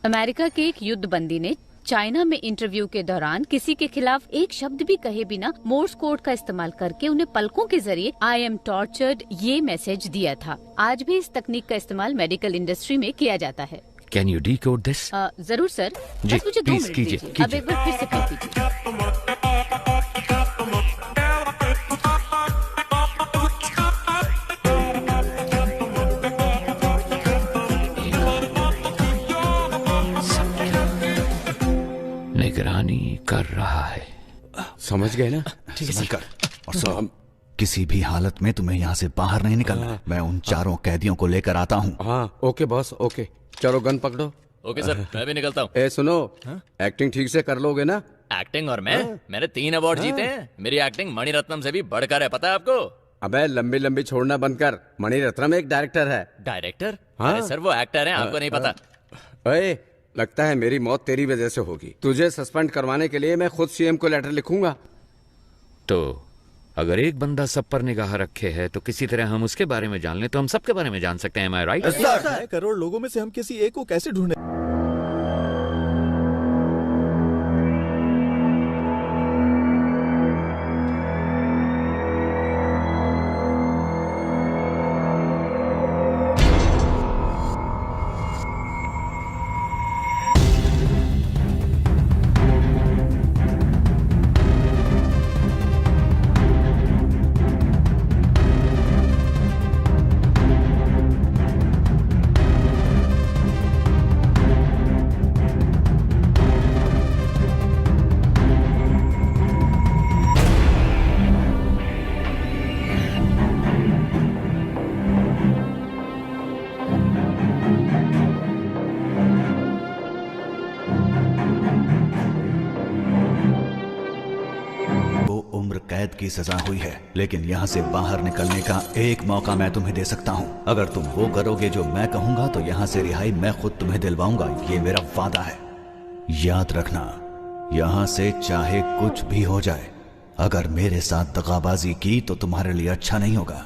अमेरिका के एक युद्ध बंदी ने चाइना में इंटरव्यू के दौरान किसी के खिलाफ एक शब्द भी कहे बिना मोर्स कोड का इस्तेमाल करके उन्हें पलकों के जरिए आई एम टॉर्चर्ड ये मैसेज दिया था। आज भी इस तकनीक का इस्तेमाल मेडिकल इंडस्ट्री में किया जाता है। Can you decode this? जरूर सर, जी, बस मुझे 2 प्लीज मिनट कीजिए, दीजिए। अब एक बार फिर से कह दीजिए। निगरानी कर रहा है। समझ गए ना? समझ कर। और सुन, किसी भी हालत में तुम्हें यहाँ से बाहर नहीं निकलना। मैं उन चारों कैदियों को लेकर आता हूँ। हाँ ओके बॉस, ओके। चलो गन पकड़ो। ओके सर, मैं भी निकलता हूँ। ए सुनो, एक्टिंग ठीक से कर लोगे ना? एक्टिंग और मैंने 3 अवार्ड जीते हैं। मेरी एक्टिंग मणिरत्नम से भी बढ़कर है, पता है आपको? अबे लंबी लंबी छोड़ना बंद कर। मणिरत्नम एक डायरेक्टर है। डायरेक्टर? हाँ? अरे सर वो एक्टर हैं, आपको नहीं पता। ओए, लगता है मेरी मौत तेरी वजह से होगी। तुझे सस्पेंड करवाने के लिए मैं खुद सीएम को लेटर लिखूंगा। तो अगर एक बंदा सब पर निगाह रखे है तो किसी तरह हम उसके बारे में जान लें तो हम सबके बारे में जान सकते हैं। Am I right? 6 करोड़ लोगों में से हम किसी एक को कैसे ढूंढे? कैद की सजा हुई है, लेकिन यहाँ से बाहर निकलने का एक मौका मैं तुम्हें दे सकता हूँ। अगर तुम वो करोगे जो मैं कहूँगा तो यहाँ से रिहाई मैं खुद तुम्हें दिलवाऊंगा। ये मेरा वादा है। याद रखना, यहाँ से चाहे कुछ भी हो जाए, अगर मेरे साथ दगाबाजी की तो तुम्हारे लिए अच्छा नहीं होगा।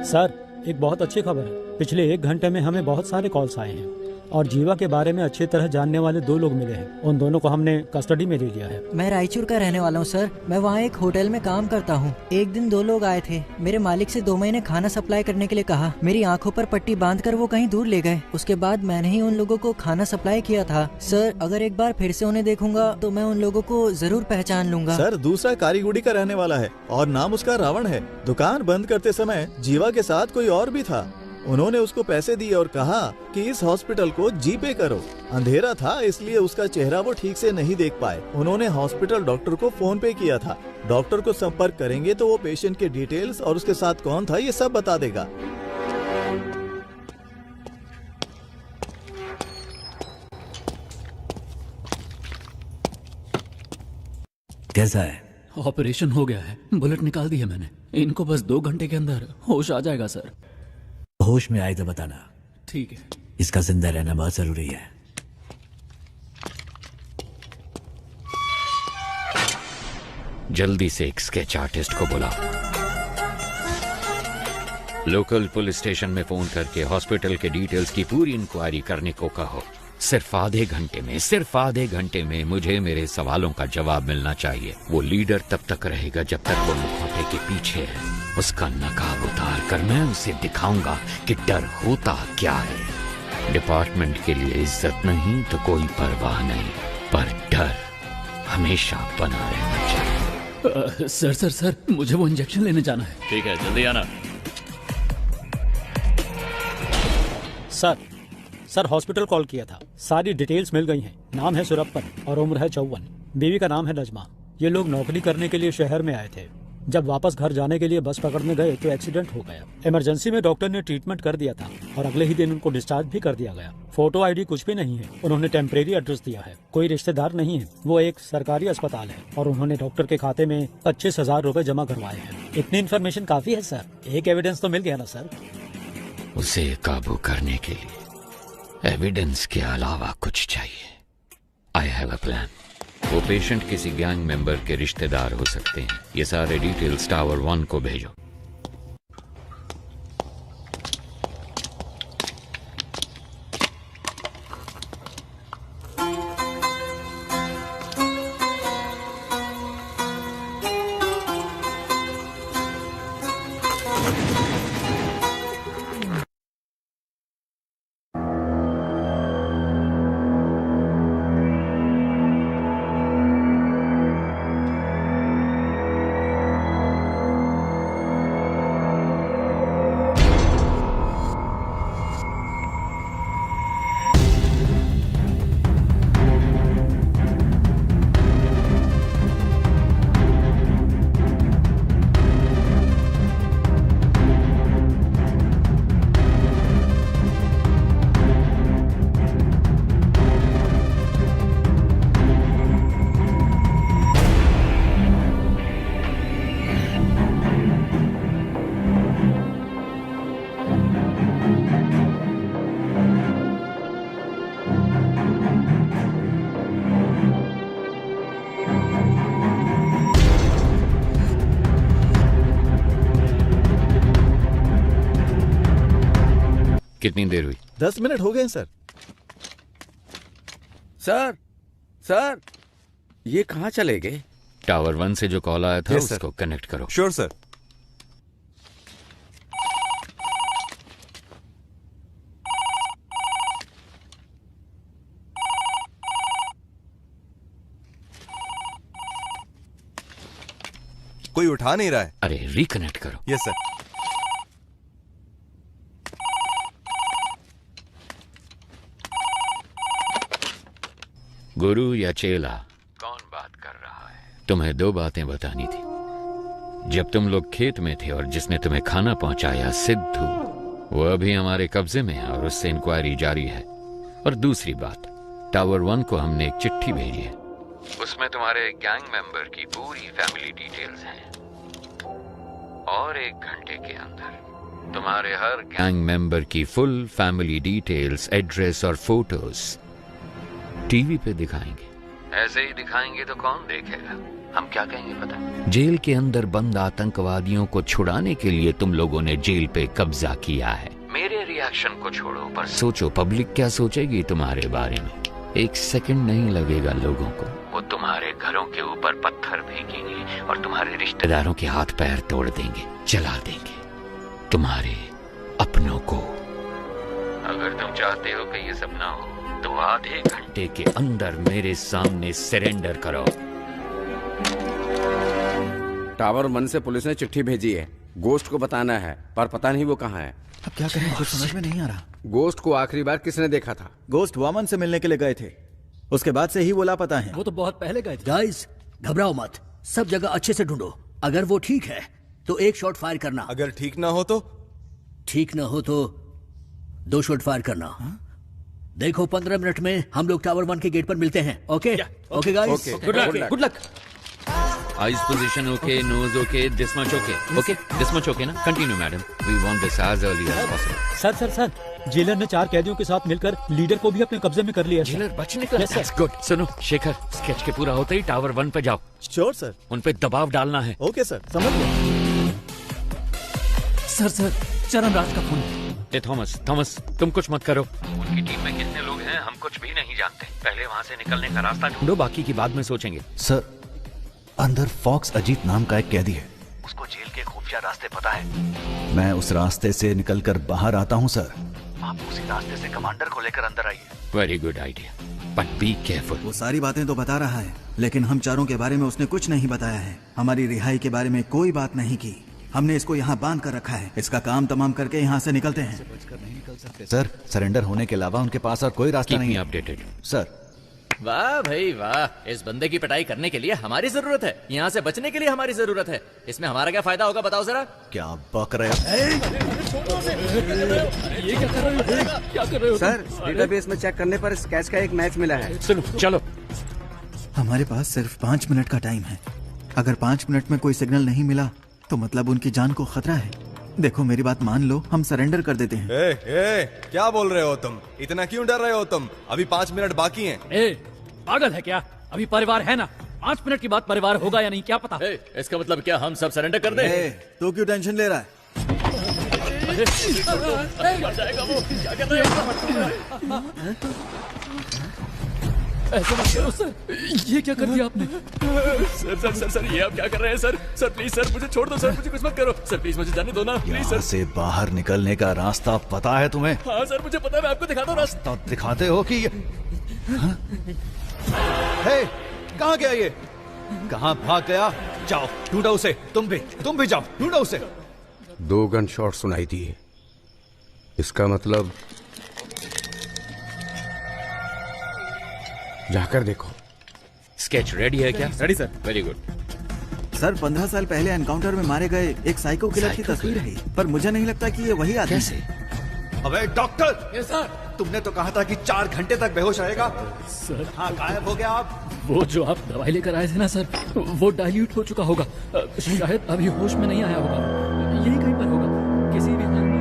सर, एक बहुत अच्छी खबर है। पिछले 1 घंटे में हमें बहुत सारे कॉल्स आए हैं और जीवा के बारे में अच्छी तरह जानने वाले 2 लोग मिले हैं। उन दोनों को हमने कस्टडी में ले लिया है। मैं रायचूर का रहने वाला हूँ सर। मैं वहाँ एक होटल में काम करता हूँ। एक दिन 2 लोग आए थे। मेरे मालिक से 2 महीने खाना सप्लाई करने के लिए कहा। मेरी आंखों पर पट्टी बांधकर वो कहीं दूर ले गए। उसके बाद मैंने ही उन लोगों को खाना सप्लाई किया था। सर, अगर एक बार फिर से उन्हें देखूंगा तो मैं उन लोगों को जरूर पहचान लूंगा। सर, दूसरा कारीगुड़ी का रहने वाला है और नाम उसका रावण है। दुकान बंद करते समय जीवा के साथ कोई और भी था। उन्होंने उसको पैसे दिए और कहा कि इस हॉस्पिटल को जीपे करो। अंधेरा था इसलिए उसका चेहरा वो ठीक से नहीं देख पाए। उन्होंने हॉस्पिटल डॉक्टर को फोन पे किया था। डॉक्टर को संपर्क करेंगे तो वो पेशेंट के डिटेल्स और उसके साथ कौन था ये सब बता देगा। कैसा है? ऑपरेशन हो गया है, बुलेट निकाल दी है मैंने। इनको बस 2 घंटे के अंदर होश आ जाएगा सर। होश में आए तो बताना। ठीक है। इसका जिंदा रहना बहुत जरूरी है। जल्दी से एक स्केच आर्टिस्ट को बुलाओ। लोकल पुलिस स्टेशन में फोन करके हॉस्पिटल के डिटेल्स की पूरी इंक्वायरी करने को कहो। सिर्फ आधे घंटे में मुझे मेरे सवालों का जवाब मिलना चाहिए। वो लीडर तब तक रहेगा जब तक वो मुखौटे के पीछे है। उसका नकाब उतार कर मैं उसे दिखाऊंगा कि डर होता क्या है। डिपार्टमेंट के लिए इज्जत नहीं तो कोई परवाह नहीं, पर डर हमेशा बना रहना चाहिए। सर, मुझे वो इंजेक्शन लेने जाना है। ठीक है, जल्दी आना। सर, हॉस्पिटल कॉल किया था। सारी डिटेल्स मिल गई हैं। नाम है सुरप्पन और उम्र है 54। बीवी का नाम है नजमा। ये लोग नौकरी करने के लिए शहर में आए थे। जब वापस घर जाने के लिए बस पकड़ने गए तो एक्सीडेंट हो गया। इमरजेंसी में डॉक्टर ने ट्रीटमेंट कर दिया था और अगले ही दिन उनको डिस्चार्ज भी कर दिया गया। फोटो आईडी कुछ भी नहीं है। उन्होंने टेम्परेरी एड्रेस दिया है। कोई रिश्तेदार नहीं है। वो एक सरकारी अस्पताल है और उन्होंने डॉक्टर के खाते में 25,000 रुपए जमा करवाए हैं। इतनी इन्फॉर्मेशन काफी है सर। एक एविडेंस तो मिल गया ना सर। उसे काबू करने के लिए एविडेंस के अलावा कुछ चाहिए। I have a plan. वो पेशेंट किसी गैंग मेंबर के रिश्तेदार हो सकते हैं। ये सारे डिटेल्स टावर 1 को भेजो। कितनी देर हुई? 10 मिनट हो गए सर। सर सर ये कहाँ चले गए? टावर 1 से जो कॉल आया था Yes, sir. उसको कनेक्ट करो। Sure sir. कोई उठा नहीं रहा है। अरे रिकनेक्ट करो। Yes sir. गुरु या चेला, कौन बात कर रहा है? तुम्हें 2 बातें बतानी थी। जब तुम लोग खेत में थे और जिसने तुम्हें खाना पहुंचाया सिद्धू, वो अभी हमारे कब्जे में है और उससे इंक्वायरी जारी है। और दूसरी बात, टावर 1 को हमने एक चिट्ठी भेजी है, उसमें तुम्हारे गैंग मेंबर की पूरी फैमिली डिटेल्स हैं। और 1 घंटे के अंदर तुम्हारे हर गैंग मेंबर की फुल फैमिली डिटेल्स, एड्रेस और फोटोज टीवी पे दिखाएंगे। ऐसे ही दिखाएंगे तो कौन देखेगा? हम क्या कहेंगे पता है? जेल के अंदर बंद आतंकवादियों को छुड़ाने के लिए तुम लोगों ने जेल पे कब्जा किया है। मेरे रिएक्शन को छोड़ो, पर सोचो पब्लिक क्या सोचेगी तुम्हारे बारे में। 1 सेकंड नहीं लगेगा लोगों को, वो तुम्हारे घरों के ऊपर पत्थर फेंकेंगे और तुम्हारे रिश्तेदारों के हाथ पैर तोड़ देंगे, जला देंगे तुम्हारे अपनों को। अगर तुम चाहते हो कि ये सब ना हो तो आधे घंटे के अंदर मेरे सामने सरेंडर करो। टावर 1 से पुलिस ने चिट्ठी भेजी है, गोश्त को बताना है, पर पता नहीं वो कहाँ है। अब क्या करें, कुछ समझ में नहीं आ रहा। गोश्त को आखिरी बार किसने देखा था? गोश्त वामन से मिलने के लिए गए थे, उसके बाद से ही वो लापता है। वो तो बहुत पहले गए थे। गाइस घबराओ मत, सब जगह अच्छे से ढूंढो। अगर वो ठीक है तो 1 शॉट फायर करना, अगर ठीक ना हो तो? ठीक ना हो तो 2 शॉट फायर करना। देखो 15 मिनट में हम लोग टावर 1 के गेट पर मिलते हैं। Okay okay guys, good luck. Eyes position okay, nose okay, this much okay. Okay this much okay ना? Continue madam, we want this as early as possible. Sir jailer ने 4 कैदियों के साथ मिलकर लीडर को भी अपने कब्जे में कर लिया। जेलर बच निकला। That's good. सुनो शेखर, स्केच के पूरा होते ही टावर 1 पे जाओ। Sure sir. उन पे दबाव डालना है। ओके सर, समझ गया। सर चरणराज का फोन। ए थॉमस तुम कुछ मत करो। उनकी टीम में कितने लोग हैं हम कुछ भी नहीं जानते। पहले वहाँ से निकलने का रास्ता ढूंढो, बाकी की बाद में सोचेंगे। सर अंदर फॉक्स अजीत नाम का एक कैदी है, उसको जेल के खुफिया रास्ते पता है। मैं उस रास्ते से निकलकर बाहर आता हूँ सर। आप उसी रास्ते से कमांडर को लेकर अंदर आइए। Very good idea, but be careful. वो सारी बातें तो बता रहा है, लेकिन हम चारों के बारे में उसने कुछ नहीं बताया है। हमारी रिहाई के बारे में कोई बात नहीं की। हमने इसको यहाँ बांध कर रखा है। इसका काम तमाम करके यहाँ से निकलते हैं। सर सरेंडर होने के अलावा उनके पास और कोई रास्ता नहीं है। Updated sir. वाह भाई वाह, इस बंदे की पिटाई करने के लिए हमारी जरूरत है, यहाँ से बचने के लिए हमारी जरूरत है। इसमें हमारा क्या फायदा होगा बताओ जरा? क्या बक रहे हो? ये क्या कर रहे हो? सर डेटाबेस में चेक करने पर स्केच का एक मैच मिला है। सुनो चलो। हमारे पास सिर्फ 5 मिनट का टाइम है। अगर 5 मिनट में कोई सिग्नल नहीं मिला तो मतलब उनकी जान को खतरा है। देखो मेरी बात मान लो, हम सरेंडर कर देते हैं। क्या बोल रहे हो तुम? इतना क्यों डर रहे हो तुम? अभी 5 मिनट बाकी हैं। पागल है क्या? अभी परिवार है ना, 5 मिनट के बाद परिवार होगा या नहीं क्या पता। इसका मतलब क्या हम सब सरेंडर कर दें? तो क्यों टेंशन ले रहा है? ऐसा मत करो सर, ये क्या कर दिया आपने? सर ये आप क्या कर रहे हैं सर? सर प्लीज सर मुझे छोड़ दो सर, मुझे कुछ मत करो सर, प्लीज मुझे जाने दो ना प्लीज सर। से बाहर निकलने का रास्ता पता है तुम्हें? हाँ सर मुझे पता है, मैं आपको दिखाता हूँ रास्ता। तो दिखाते हो कि कहाँ गया ये? कहाँ भाग गया? जाओ ढूंढो उसे। तुम भी जाओ ढूंढो उसे। 2 गन शॉट सुनाई दिए, इसका मतलब जाकर देखो। स्केच रेडी है क्या? Ready sir. Very good. Sir 15 साल पहले एनकाउंटर में मारे गए एक साइको किलर की तस्वीर है, पर मुझे नहीं लगता कि ये वही आदमी है। अबे डॉक्टर! Yes sir. तुमने तो कहा था कि 4 घंटे तक बेहोश रहेगा। सर हाँ गायब हो गया आप। वो जो आप दवाई लेकर आए थे ना सर, वो डाइल्यूट हो चुका होगा, शायद अभी होश में नहीं आया होगा। यही कहीं पर होगा, किसी भी हाल में।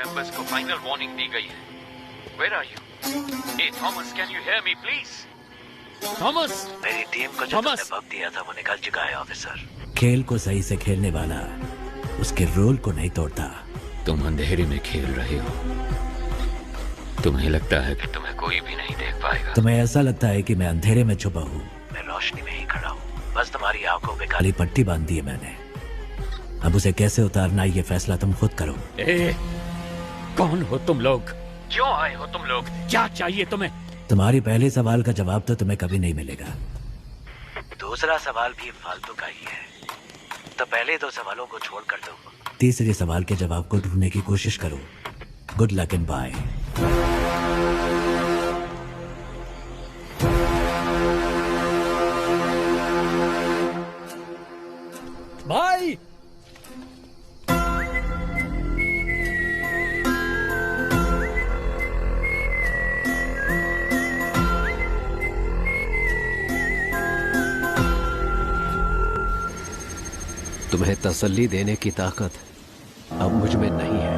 मेंबर्स को फाइनल वार्निंग दी गई है। Where are you? Hey Thomas, can you hear me please? Thomas! मेरी टीम को जो तुमने वक्त दिया था वो निकल चुका है ऑफिसर। खेल को सही से खेलने वाला उसके रोल को नहीं तोड़ता। तुम अंधेरे में खेल रहे हो। तुम्हें लगता है कि तुम्हें कोई भी नहीं देख पाएगा। तुम्हें ऐसा लगता है कि मैं अंधेरे में छुपा हूँ। मैं रोशनी में ही खड़ा हूँ, बस तुम्हारी आंखों पे काली पट्टी बांध दी है मैंने। अब उसे कैसे उतारना ये फैसला तुम खुद करो। कौन हो तुम लोग? क्यों आए हो तुम लोग? क्या चाहिए तुम्हें? तुम्हारी पहले सवाल का जवाब तो तुम्हें कभी नहीं मिलेगा। दूसरा सवाल भी फालतू का ही है, तो पहले 2 सवालों को छोड़ कर दो। तीसरे सवाल के जवाब को ढूंढने की कोशिश करो। Good luck and bye. भाई तुम्हें तसल्ली देने की ताकत अब मुझ में नहीं है।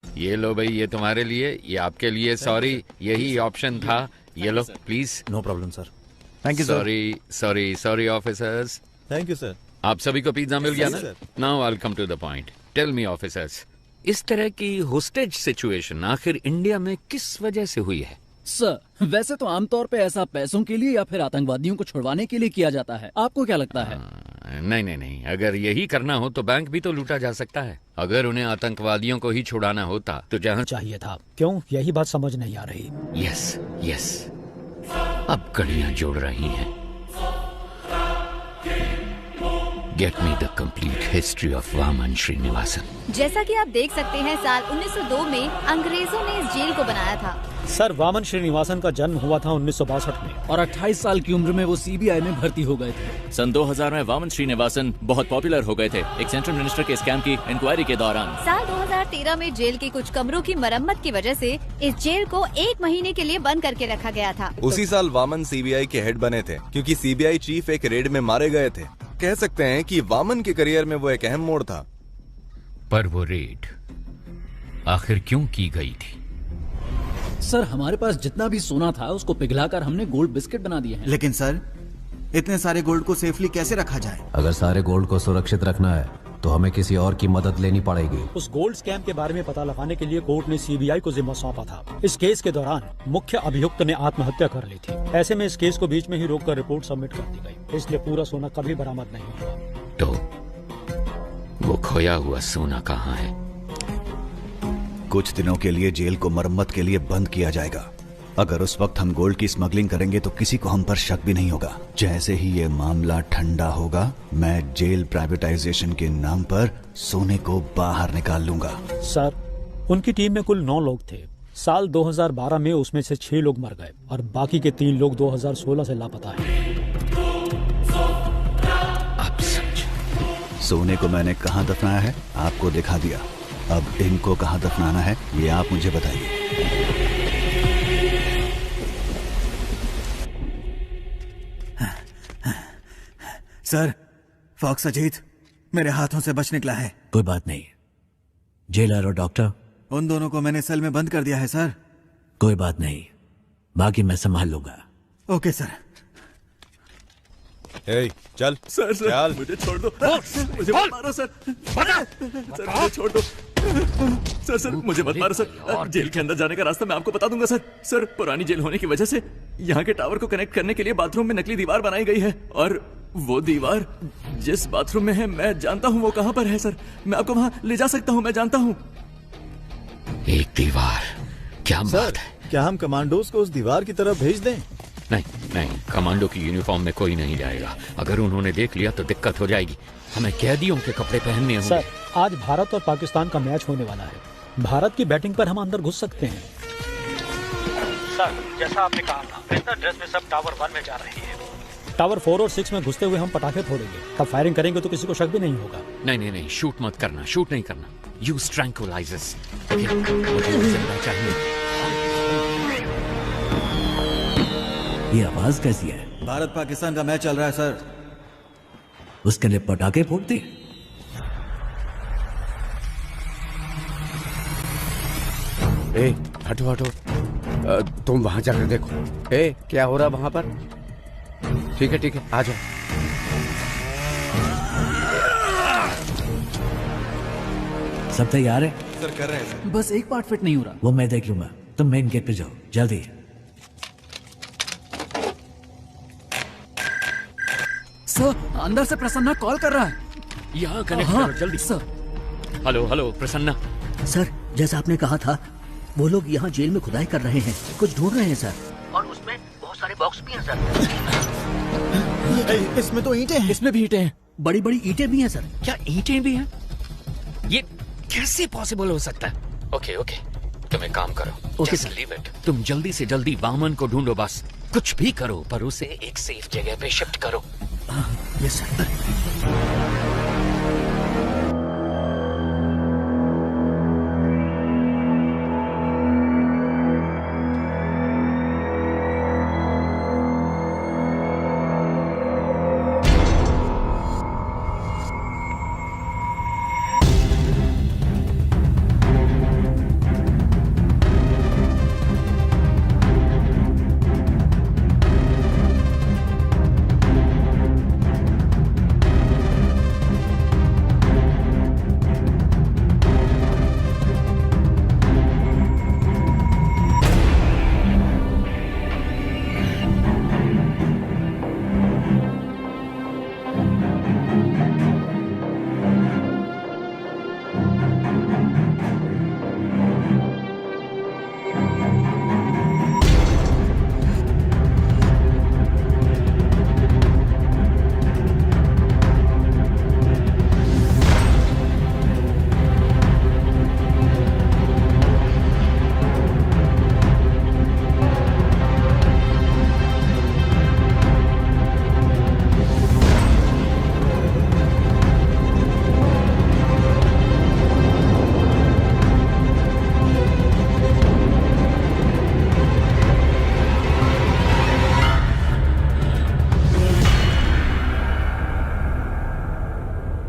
ये लो भाई, ये तुम्हारे लिए, ये आपके लिए। सॉरी, यही ऑप्शन था। ये लो please. No problem sir. Thank you. Sorry officers. Thank you sir. आप सभी को पिज्जा मिल गया ना? Sir. Now I will come to the point. Tell me officers, इस तरह की होस्टेज सिचुएशन आखिर इंडिया में किस वजह से हुई है? सर वैसे तो आमतौर पे ऐसा पैसों के लिए या फिर आतंकवादियों को छुड़वाने के लिए किया जाता है। आपको क्या लगता है? नहीं, अगर यही करना हो तो बैंक भी तो लूटा जा सकता है। अगर उन्हें आतंकवादियों को ही छुड़ाना होता तो जहाँ चाहिए था। क्यों? यही बात समझ नहीं आ रही। यस, अब कड़ियां जोड़ रही हैं। Get me the complete history of Vaman Srinivasan. जैसा कि आप देख सकते हैं, साल 1902 में अंग्रेजों ने इस जेल को बनाया था। सर, वामन श्रीनिवासन का जन्म हुआ था 1962 में और 28 साल की उम्र में वो सीबीआई में भर्ती हो गए थे। सन 2000 में वामन श्रीनिवासन बहुत पॉपुलर हो गए थे एक सेंट्रल मिनिस्टर के स्कैम की इंक्वायरी के दौरान। साल 2013 में जेल के कुछ कमरों की मरम्मत की वजह से इस जेल को 1 महीने के लिए बंद करके रखा गया था। उसी साल वामन सीबीआई के हेड बने थे, क्योंकि सीबीआई चीफ एक रेड में मारे गए थे। कह सकते हैं कि वामन के करियर में वो एक अहम मोड़ था। पर वो रेड आखिर क्यों की गई थी? सर, हमारे पास जितना भी सोना था उसको पिघलाकर हमने गोल्ड बिस्किट बना दिए हैं। लेकिन सर, इतने सारे गोल्ड को सेफली कैसे रखा जाए? अगर सारे गोल्ड को सुरक्षित रखना है तो हमें किसी और की मदद लेनी पड़ेगी। उस गोल्ड स्कैम के बारे में पता लगाने के लिए कोर्ट ने सीबीआई को जिम्मा सौंपा था। इस केस के दौरान मुख्य अभियुक्त ने आत्महत्या कर ली थी। ऐसे में इस केस को बीच में ही रोककर रिपोर्ट सबमिट कर दी गई, इसलिए पूरा सोना कभी बरामद नहीं हुआ। तो वो खोया हुआ सोना कहाँ है? कुछ दिनों के लिए जेल को मरम्मत के लिए बंद किया जाएगा। अगर उस वक्त हम गोल्ड की स्मगलिंग करेंगे तो किसी को हम पर शक भी नहीं होगा। जैसे ही ये मामला ठंडा होगा, मैं जेल प्राइवेटाइजेशन के नाम पर सोने को बाहर निकाल लूंगा। सर, उनकी टीम में कुल 9 लोग थे। साल 2012 में उसमें से 6 लोग मर गए और बाकी के 3 लोग 2016 से लापता हैं। अब समझ सोने को मैंने कहाँ दफनाया है आपको दिखा दिया, अब इनको कहाँ दफनाना है ये आप मुझे बताइए। सर, फॉक्स अजीत मेरे हाथों से बच निकला है। कोई बात नहीं, जेलर और डॉक्टर उन दोनों को मैंने सेल में बंद कर दिया है सर। कोई बात नहीं, बाकी मैं संभाल लूंगा। Okay sir. ए, चल सर चल। मुझे छोड़ दो, मुझे मत मारो सर, सर मुझे छोड़ दो, सर मुझे मत मारो सर। जेल के अंदर जाने का रास्ता मैं आपको बता दूंगा सर। पुरानी जेल होने की वजह से यहाँ के टावर को कनेक्ट करने के लिए बाथरूम में नकली दीवार बनाई गई है, और वो दीवार जिस बाथरूम में है मैं जानता हूँ वो कहाँ पर है सर। मैं आपको वहाँ ले जा सकता हूँ, मैं जानता हूँ। एक दीवार, क्या बात है? क्या हम कमांडोज को उस दीवार की तरफ भेज दें? नहीं नहीं, कमांडो की यूनिफॉर्म में कोई नहीं जाएगा। अगर उन्होंने देख लिया तो दिक्कत हो जाएगी। हमें कैदियों के कपड़े पहनने होंगे। सर, आज भारत और पाकिस्तान का मैच होने वाला है। भारत की बैटिंग पर हम अंदर घुस सकते हैं। सर, जैसा आपने कहा था, बिजनेस ड्रेस में सब टावर 1 में जा रही है। टावर 4 और 6 में घुसते हुए हम पटाखे फोड़ेंगे। तब फायरिंग करेंगे तो किसी को शक भी नहीं होगा। नहीं नहीं नहीं, शूट मत करना, शूट नहीं करना। Use tranquillisers. चाहिए। ये आवाज कैसी है? भारत पाकिस्तान का मैच चल रहा है सर। उसके लिए पटाखे फोड़ते? ए, हटो हटो, तुम वहां जाकर देखो। ए, क्या हो रहा वहां पर? ठीक है, आ जाओ। सब तैयार है? सर कर रहे हैं सर। बस एक पार्ट फिट नहीं हो रहा। वो मैं देख लूंगा, तुम मेन गेट पे जाओ जल्दी। सर, अंदर से प्रसन्ना कॉल कर रहा है। यहाँ कनेक्ट करो जल्दी। सर। हेलो प्रसन्ना। सर, जैसा आपने कहा था, वो लोग यहाँ जेल में खुदाई कर रहे हैं, कुछ ढूंढ रहे हैं सर। और उसमें बहुत सारे बॉक्स भी हैं सर। इसमें तो ईंटें हैं। इसमें भी ईंटें हैं। बड़ी बड़ी ईंटें भी हैं सर। क्या ईंटें भी हैं? ये कैसे पॉसिबल हो सकता है? ओके, तुम एक काम करो, जस्ट लीव इट। तुम जल्दी से जल्दी वामन को ढूंढो, बस कुछ भी करो, पर उसे एक सेफ जगह पे शिफ्ट करो। Yes sir.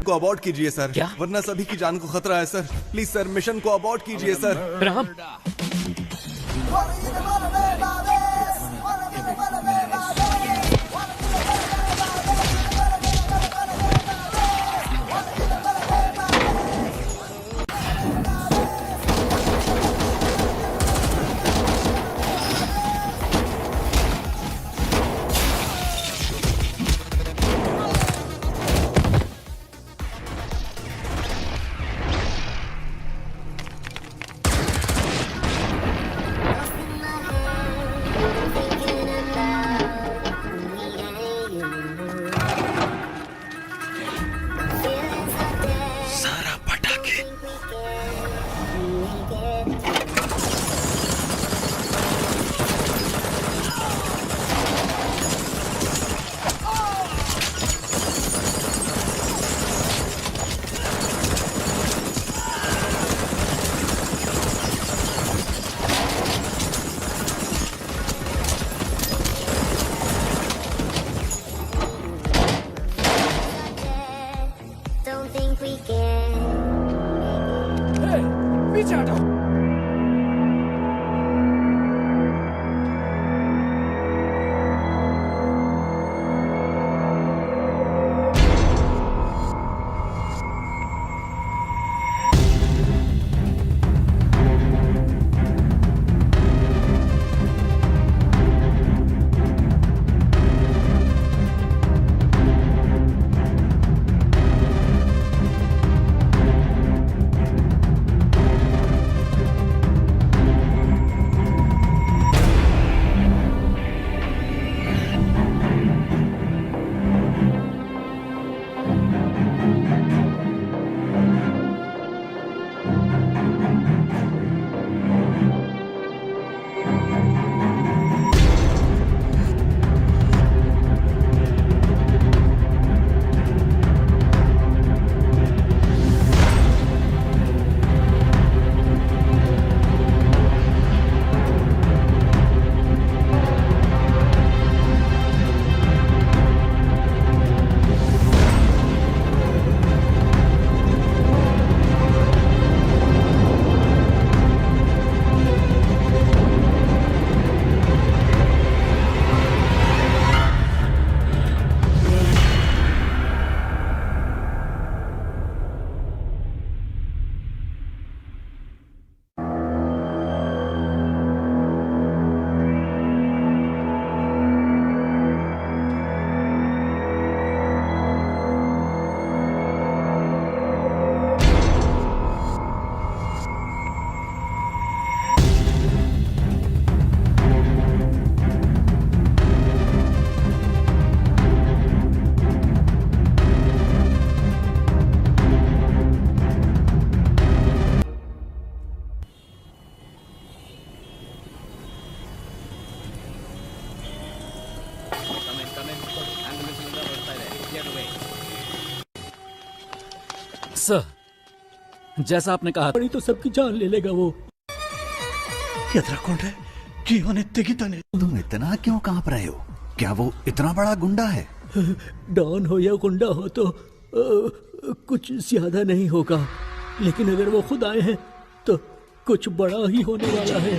को अबॉर्ट कीजिए सर। क्या? वरना सभी की जान को खतरा है सर। प्लीज सर, मिशन को अबॉर्ट कीजिए सर। राम, सर, जैसा आपने कहा बड़ी तो सबकी जान ले लेगा वो। ಎದ್ರಕೊಂಡ್ರೆ ಜೀವನ ತೆಗಿತಾನೆ तुम इतना क्यों कांप रहे हो? क्या वो इतना बड़ा गुंडा है? डॉन हो या गुंडा हो तो कुछ ज्यादा नहीं होगा, लेकिन अगर वो खुद आए हैं तो कुछ बड़ा ही होने वाला है।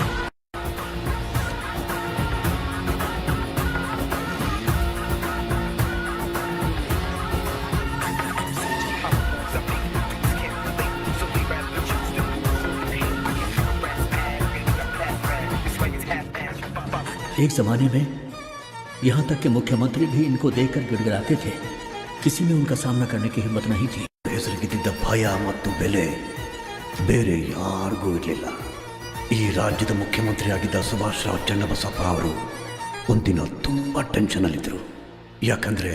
एक जमाने में यहाँ तक कि मुख्यमंत्री भी इनको देखकर गिड़गिड़ाते थे। किसी में उनका सामना करने की हिम्मत नहीं थी। ಹೆಸರಿಗಿದ್ದ ಭಯ ಮತ್ತು ಬೆಲೆ ಬೇರೆ ಯಾರಿಗೂ ಇರಲಿಲ್ಲ. ಈ ರಾಜ್ಯದ ಮುಖ್ಯಮಂತ್ರಿಯಾಗಿದ್ದ ಸುಭಾಷ್ ರಾವ್ ಚನ್ನಬಸಪ್ಪ ಅವರು ಒಂದಿನ ತುಂಬಾ ಟೆನ್ಷನ್ ಅಲ್ಲಿದ್ದರು. ಯಾಕಂದ್ರೆ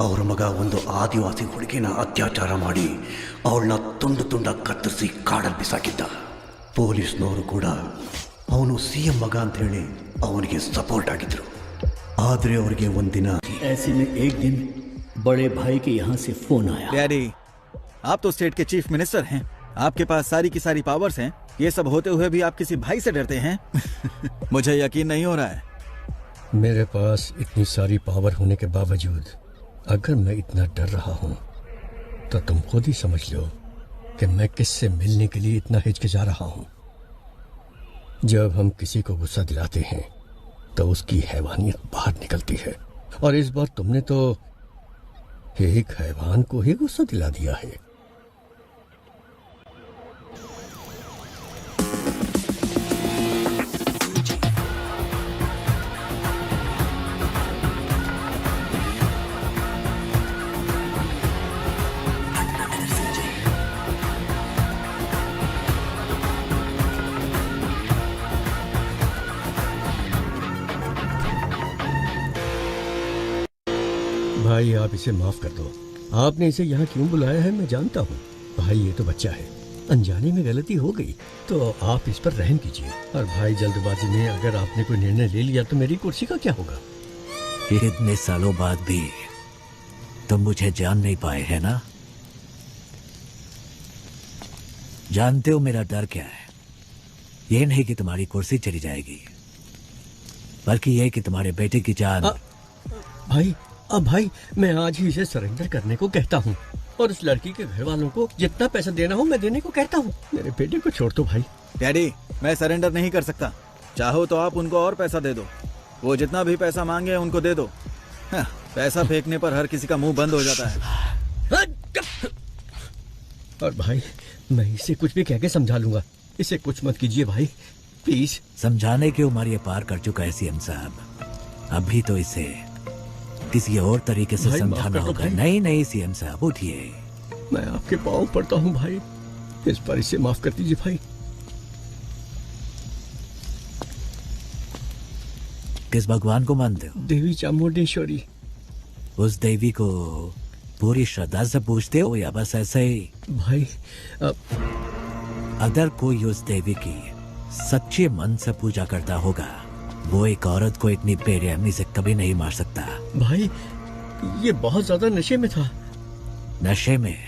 ಅವರ ಮಗ ಒಂದು ಆದಿವಾಸಿ ಹುಡುಗಿನ ಅತ್ಯಾಚಾರ ಮಾಡಿ ಅವಳನ್ನ ತುಂಡು ತುಂಡ ಕತ್ತರಿಸಿ ಕಾಡಲ್ಲಿ ಬಿಸಾಕಿದ್ದ. ಪೊಲೀಸ್ನವರು ಕೂಡ ಅವನು ಸಿಎಂ ಮಗ ಅಂತ ಹೇಳಿ ಅವನಿಗೆ ಸಪೋರ್ಟ್ ಆಗಿದ್ರು. ಆದ್ರೆ ಅವರಿಗೆ ಒಂದಿನ ऐसे में एक दिन बड़े भाई के यहाँ से फोन आया। डैडी, आप तो स्टेट के चीफ मिनिस्टर हैं, आपके पास सारी की सारी पावर्स हैं। ये सब होते हुए भी आप किसी भाई से डरते हैं? मुझे यकीन नहीं हो रहा है। मेरे पास इतनी सारी पावर होने के बावजूद अगर मैं इतना डर रहा हूं तो तुम खुद ही समझ लो कि मैं किससे मिलने के लिए इतना हिचकिचा रहा हूं। जब हम किसी को गुस्सा दिलाते हैं तो उसकी हैवानियत बाहर निकलती है, और इस बार तुमने तो एक हैवान को ही गुस्सा दिला दिया है। भाई आप इसे माफ कर दो। आपने इसे यहाँ क्यों बुलाया है मैं जानता हूँ। भाई ये तो बच्चा है, अनजाने में गलती हो गई तो आप इस पर रहम कीजिए। और भाई जल्दबाजी में अगर आपने कोई निर्णय ले लिया तो मेरी कुर्सी का क्या होगा? इतने सालों बाद भी तुम मुझे जान नहीं पाए है ना? जानते हो मेरा डर क्या है? ये नहीं कि तुम्हारी कुर्सी चली जाएगी, बल्कि ये कि तुम्हारे बेटे की जान। भाई अब भाई मैं आज ही इसे सरेंडर करने को कहता हूँ, और उस लड़की के घर वालों को जितना पैसा देना हो मैं देने को कहता हूँ। मेरे बेटे को छोड़ दो भाई। डैडी, मैं सरेंडर नहीं कर सकता। चाहो तो आप उनको और पैसा दे दो, वो जितना भी पैसा मांगे उनको दे दो। हाँ, पैसा फेंकने पर हर किसी का मुंह बंद हो जाता है। और भाई मैं इसे कुछ भी कह के समझा लूंगा, इसे कुछ मत कीजिए भाई प्लीज। समझाने की उम्र ये पार कर चुका है सीएम साहब, अभी तो इसे किसी और तरीके से समझाना होगा। नहीं नहीं सीएम साहब उठिए। मैं आपके पाँव पड़ता हूँ भाई, इस पर इसे माफ कर दीजिए भाई। किस भगवान को मानते हो? देवी चामुंडेश्वरी। उस देवी को पूरी श्रद्धा से पूछते हो या बस ऐसे ही? भाई अगर कोई उस देवी की सच्चे मन से पूजा करता होगा, वो एक औरत को इतनी बेरहमी से कभी नहीं मार सकता। भाई ये बहुत ज्यादा नशे में था। नशे में?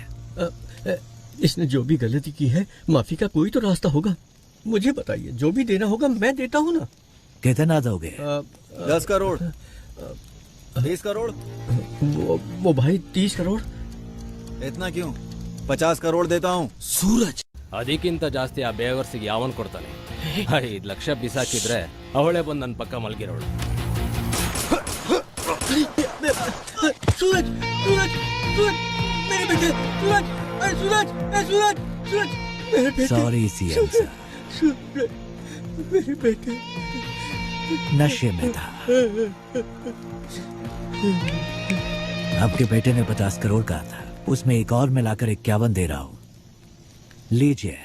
इसने जो भी गलती की है माफी का कोई तो रास्ता होगा। मुझे बताइए, जो भी देना होगा मैं देता हूँ ना। कितना दोगे? 10 करोड़ 20 करोड़। वो भाई 30 करोड़। इतना क्यों? 50 करोड़ देता हूँ। ಸೂರಜ್ ಅದಕ್ಕಿಂತ ಜಾಸ್ತಿ ಆ ಬೇವರ್ಸಿಗೆ ಯಾವನ್ ಕೊಡ್ತಾನೆ? 5 ಲಕ್ಷ ಬಿಸಾಕಿದ್ರೆ ಅವಳೇ ಬಂದು ನನ್ನ ಪಕ್ಕ ಮಲಗಿರೋಳು. सूरज सूरज सूरज मेरे बेटे, सूरज सूरज सूरज सूरज मेरे बेटे। सॉरी सीएम साहब, मेरे बेटे नशे में था। आपके बेटे ने 50 करोड़ कहा था, उसमें एक और मिलाकर 51 दे रहा हूं। लीजिए,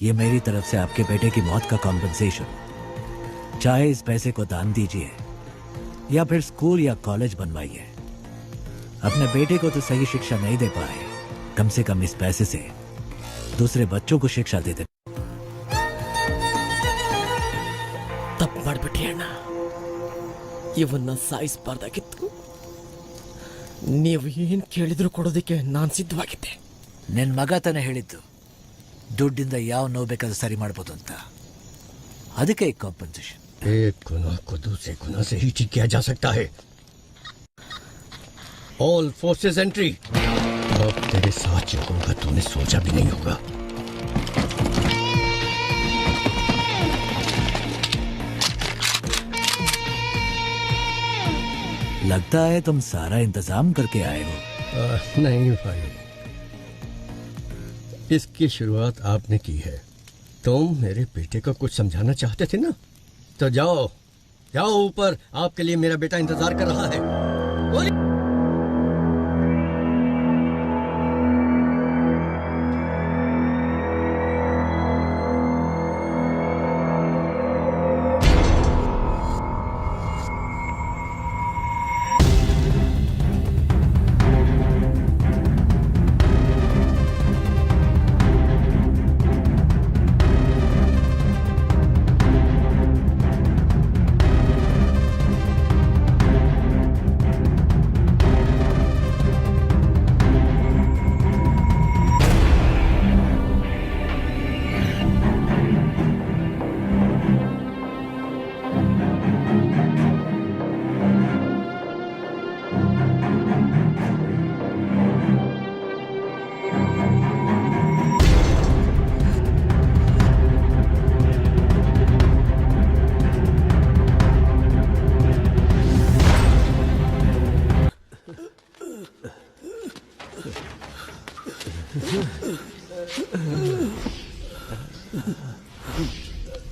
ये मेरी तरफ से आपके बेटे की मौत का कॉम्पनसेशन। चाहे इस पैसे को दान दीजिए या फिर स्कूल या कॉलेज बनवाइए। अपने बेटे को तो सही शिक्षा नहीं दे पाए, कम से कम इस पैसे से दूसरे बच्चों को शिक्षा दे दे। तब ಮಾಡ್ಬಿಟ್ಟಿಯಣ್ಣ, ಇವನ್ನ ಸಾಯಿಸಬಾರ್ದಾಗಿತ್ತು. ನೀವು ಏನು ಕೇಳಿದ್ರು ಕೊಡೋದಕ್ಕೆ ನಾನು ಸಿದ್ಧವಾಗಿದ್ದೆ. ನಿನ್ನ ಮಗ ತಾನೇ ಹೇಳಿದ್ದು ದುಡ್ಡಿಂದ ಯಾವ ನೋವು ಬೇಕಾದ್ರೂ ಸರಿ ಮಾಡ್ಬೋದು ಅಂತ. ಅದಕ್ಕೆ ಕಾಂಪನ್ಸೇಷನ್. एक गुनाह को दूसरे गुनाह से ही ठीक किया जा सकता है. All forces entry. अब तेरे साथ जो होगा तूने सोचा भी नहीं होगा. लगता है तुम सारा इंतजाम करके आए हो. नहीं भाई, इसकी शुरुआत आपने की है. तुम मेरे बेटे को कुछ समझाना चाहते थे ना, तो जाओ जाओ ऊपर, आपके लिए मेरा बेटा इंतजार कर रहा है.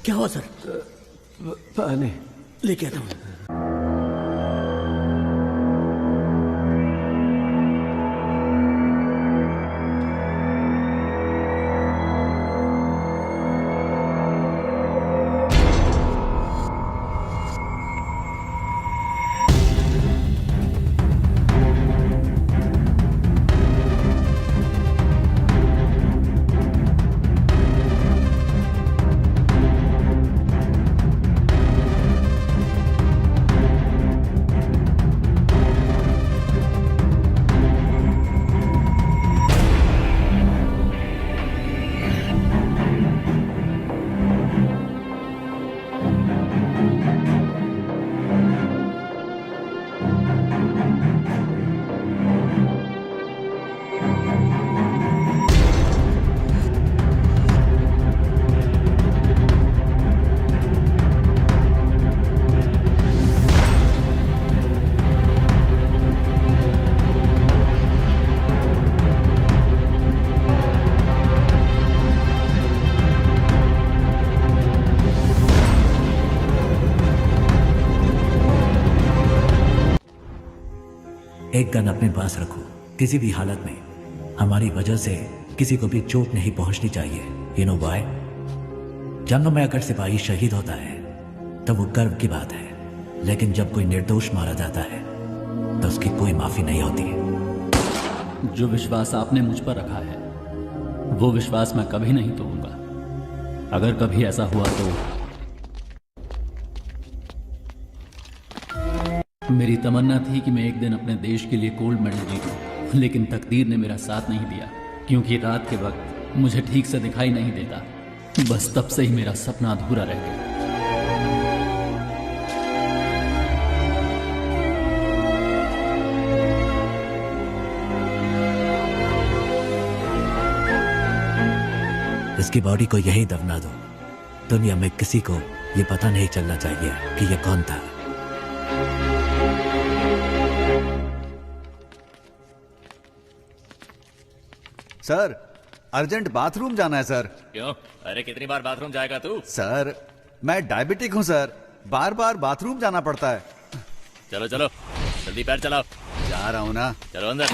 क्या हुआ सर? पानी लेके आता हूँ. एक गन अपने पास रखो. किसी भी हालत में हमारी वजह से किसी को भी चोट नहीं पहुंचनी चाहिए. You know why? जंग में अगर सिपाही शहीद होता है तो वो गर्व की बात है, लेकिन जब कोई निर्दोष मारा जाता है तो उसकी कोई माफी नहीं होती है. जो विश्वास आपने मुझ पर रखा है वो विश्वास मैं कभी नहीं तोड़ूंगा. अगर कभी ऐसा हुआ तो मेरी तमन्ना थी कि मैं एक दिन अपने देश के लिए गोल्ड मेडल जीतूं, लेकिन तकदीर ने मेरा साथ नहीं दिया, क्योंकि रात के वक्त मुझे ठीक से दिखाई नहीं देता. बस तब से ही मेरा सपना अधूरा रह गया. इसकी बॉडी को यही दफना दो. दुनिया में किसी को ये पता नहीं चलना चाहिए कि ये कौन था. सर, अर्जेंट बाथरूम जाना है सर. क्यों? अरे कितनी बार बाथरूम जाएगा तू? सर, मैं डायबिटिक हूँ सर, बार बार बाथरूम जाना पड़ता है. चलो चलो जल्दी पैर चलाओ. जा रहा हूँ ना. चलो अंदर.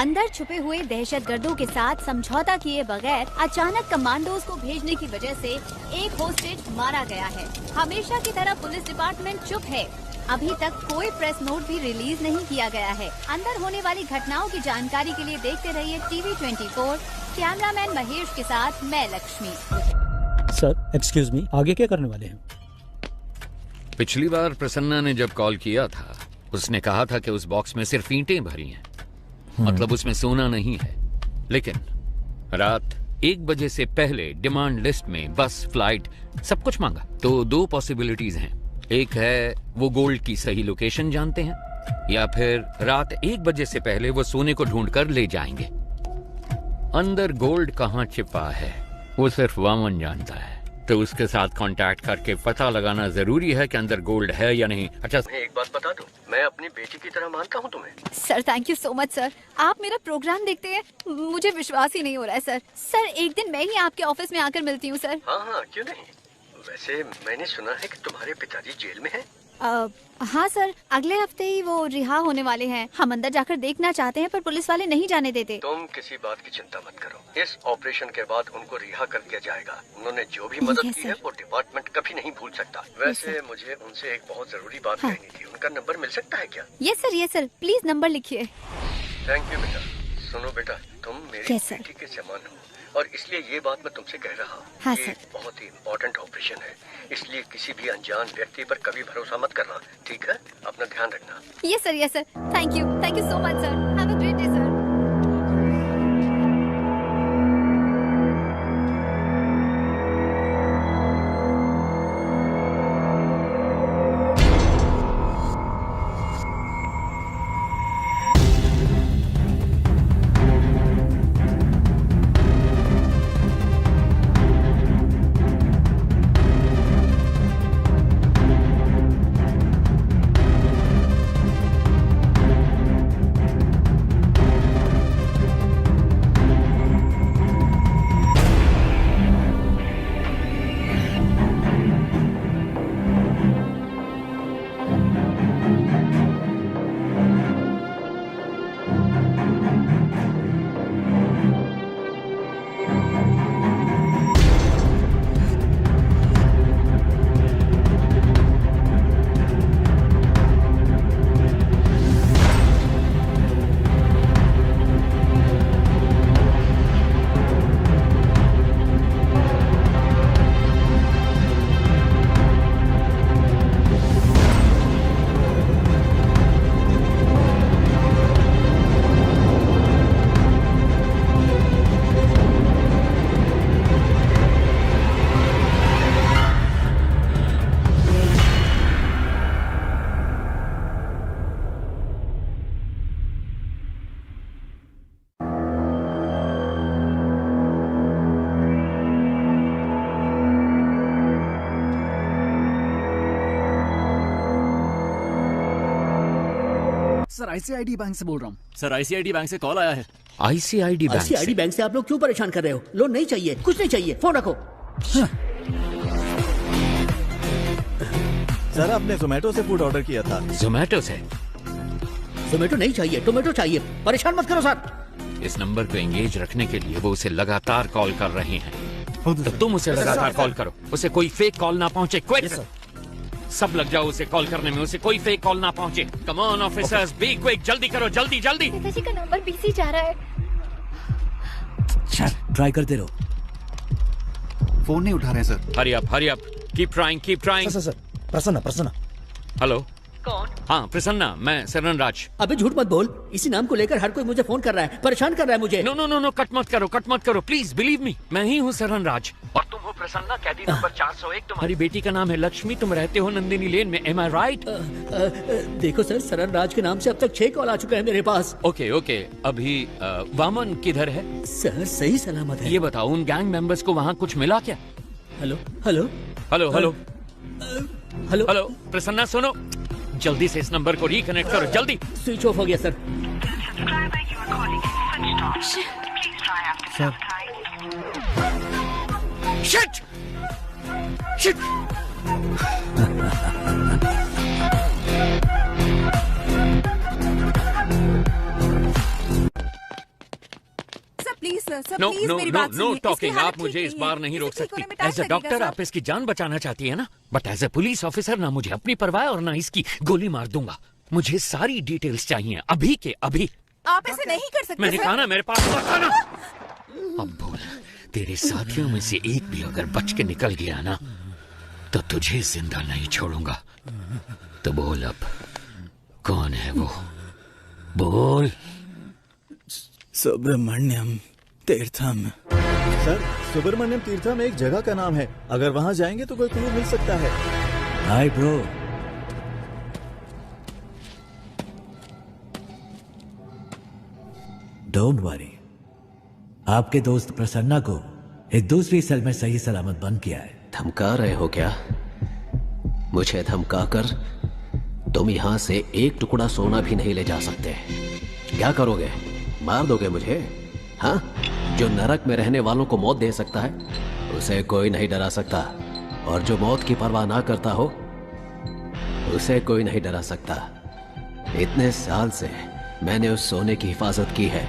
अंदर छुपे हुए दहशतगर्दों के साथ समझौता किए बगैर अचानक कमांडोज को भेजने की वजह से एक होस्टेज मारा गया है. हमेशा की तरह पुलिस डिपार्टमेंट चुप है. अभी तक कोई प्रेस नोट भी रिलीज नहीं किया गया है। अंदर होने वाली घटनाओं की जानकारी के लिए देखते रहिए TV 24। कैमरामैन महेश के साथ मैं लक्ष्मी। सर एक्सक्यूज मी, आगे क्या करने वाले हैं? पिछली बार प्रसन्ना ने जब कॉल किया था उसने कहा था कि उस बॉक्स में सिर्फ ईंटें भरी हैं, मतलब उसमें सोना नहीं है। लेकिन रात 1 बजे से पहले डिमांड लिस्ट में बस, फ्लाइट, सब कुछ मांगा। तो 2 पॉसिबिलिटीज हैं। एक है वो गोल्ड की सही लोकेशन जानते हैं, या फिर रात 1 बजे से पहले वो सोने को ढूंढ कर ले जाएंगे। अंदर गोल्ड कहाँ छिपा है वो सिर्फ वामन जानता है, तो उसके साथ कांटेक्ट करके पता लगाना जरूरी है कि अंदर गोल्ड है या नहीं। अच्छा, मैं एक बात बता दूं, मैं अपनी बेटी की तरह मानता हूं तुम्हें। Sir thank you so much sir, आप मेरा प्रोग्राम देखते हैं, मुझे विश्वास ही नहीं हो रहा है सर। सर एक दिन मैं ही आपके ऑफिस में आकर मिलती हूँ सर। हाँ, क्यों नहीं। वैसे मैंने सुना है कि तुम्हारे पिताजी जेल में हैं। हाँ सर, अगले हफ्ते ही वो रिहा होने वाले हैं। हम अंदर जाकर देखना चाहते हैं पर पुलिस वाले नहीं जाने देते। तुम किसी बात की चिंता मत करो, इस ऑपरेशन के बाद उनको रिहा कर दिया जाएगा। उन्होंने जो भी मदद की है वो डिपार्टमेंट कभी नहीं भूल सकता। वैसे मुझे उनसे एक बहुत जरूरी बात कहनी थी, उनका नंबर मिल सकता है क्या? यस सर, प्लीज नंबर लिखिए। थैंक यू बेटा। सुनो बेटा, तुम मेरी बेटी के समान हो और इसलिए ये बात मैं तुमसे कह रहा हूँ। हाँ, ये बहुत ही इम्पोर्टेंट ऑपरेशन है, इसलिए किसी भी अनजान व्यक्ति पर कभी भरोसा मत करना, ठीक है? अपना ध्यान रखना। Yes sir, thank you so much sir. Have a great day sir. Sir ICICI bank से बोल रहा हूँ। सर आईसीआईडी बैंक से कॉल आया है। आईसीआईडी बैंक से आप लोग क्यों परेशान कर रहे हो? लोन नहीं चाहिए, कुछ नहीं चाहिए, फोन रखो। सर आपने जोमेटो से फूड ऑर्डर किया था। जोमेटो से? जोमेटो नहीं चाहिए, टोमेटो चाहिए। परेशान मत करो सर। इस नंबर को एंगेज रखने के लिए वो उसे लगातार कॉल कर रहे हैं, तो तुम उसे लगातार कॉल करो, उसे कोई फेक कॉल ना पहुंचे। क्विक, सब लग जाओ उसे कॉल करने में, उसे कोई फेक कॉल ना पहुंचे। Come on officers, be quick, जल्दी करो, जल्दी जल्दी। पिताजी का नंबर बिजी जा रहा है। ट्राई करते रहो। फोन नहीं उठा रहे हैं sir. Hurry up, keep trying, keep trying. Sir Prasanna. Hello, कौन? हाँ प्रसन्ना, मैं सरन राज। अबे झूठ मत बोल, इसी नाम को लेकर हर कोई मुझे फोन कर रहा है, परेशान कर रहा है मुझे। नो, कट मत करो प्लीज, बिलीव मी, मैं ही हूँ सरन राज। और तुम हो प्रसन्ना, कैदी नंबर 401। तुम्हारी बेटी का नाम है लक्ष्मी, तुम रहते हो नंदिनी लेन में, एम आई राइट? देखो सर, सरन राज के नाम से अब तक 6 कॉल आ चुके हैं मेरे पास। ओके, अभी वामन किधर है? सर सही सलामत है। ये बताओ, उन गैंग मेंबर्स को वहाँ कुछ मिला क्या? हेलो, प्रसन्ना सुनो, जल्दी से इस नंबर को रिकनेक्ट करो, जल्दी। स्विच ऑफ हो गया sir. Shit! Sir please sir no please no मेरी नो बात नो सुनिए। इसकी टॉकिंग। हालत आप ठीक मुझे नहीं इस है। बार नहीं रोक इसे ठीक सकती। होने में टाइम एज ए लगेगा, डॉक्टर सर। आप इसकी जान बचाना चाहती है ना, but as a police officer ना मुझे अपनी परवाह और ना इसकी गोली मार दूंगा। मुझे सारी डिटेल्स चाहिए अभी के अभी। आप ऐसे नहीं कर सकते मैंने सर। कहा ना मेरे पास वक्त है ना। अब बोल, तेरे साथियों में से एक भी अगर बच के निकल गया ना तो तुझे जिंदा नहीं छोड़ूंगा। तो बोल अब कौन है वो, बोल। सुब्रमण्यम तीर्थम। सर, सुब्रमण्यम तीर्थम एक जगह का नाम है। अगर वहाँ जाएंगे तो कोई क्लू मिल सकता है। Hi bro. डोंट वरी, आपके दोस्त प्रसन्ना को एक दूसरी सेल में सही सलामत बंद किया है। धमका रहे हो क्या? मुझे धमकाकर तुम यहां से एक टुकड़ा सोना भी नहीं ले जा सकते। क्या करोगे? मार दोगे मुझे? हाँ? जो नरक में रहने वालों को मौत दे सकता है उसे कोई नहीं डरा सकता, और जो मौत की परवाह ना करता हो उसे कोई नहीं डरा सकता। इतने साल से मैंने उस सोने की हिफाजत की है।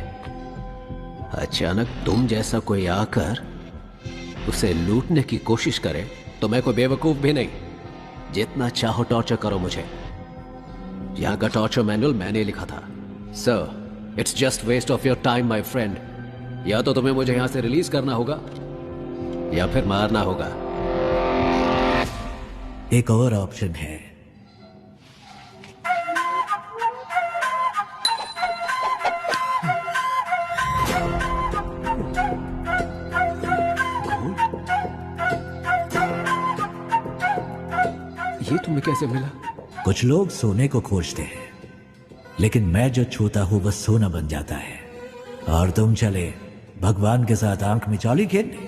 अचानक तुम जैसा कोई आकर उसे लूटने की कोशिश करे तो मैं कोई बेवकूफ भी नहीं। जितना चाहो टॉर्चर करो मुझे। यहां का टॉर्चर मैनुअल मैंने लिखा था। Sir, it's just waste of your time my friend. या तो तुम्हें मुझे यहां से रिलीज करना होगा या फिर मारना होगा। एक और ऑप्शन है। ये तुम्हें कैसे मिला? कुछ लोग सोने को खोजते हैं, लेकिन मैं जो छूता हूं वह सोना बन जाता है। और तुम चले भगवान के साथ आंख मिचौली खेलने।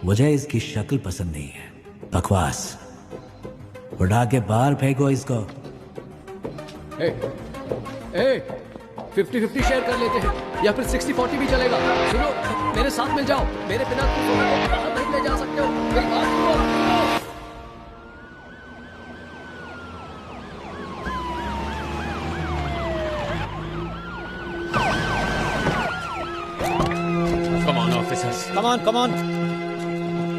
मुझे इसकी शक्ल पसंद नहीं है। बकवास। उड़ा के बाहर फेंको इसको। 50-50 शेयर कर लेते हैं, या फिर 60-40 भी चलेगा। सुनो, मेरे साथ मिल जाओ। मेरे बिना तुम सोना को बाहर नहीं ले जा सकते हो। मेरी बात सुनो। कम ऑन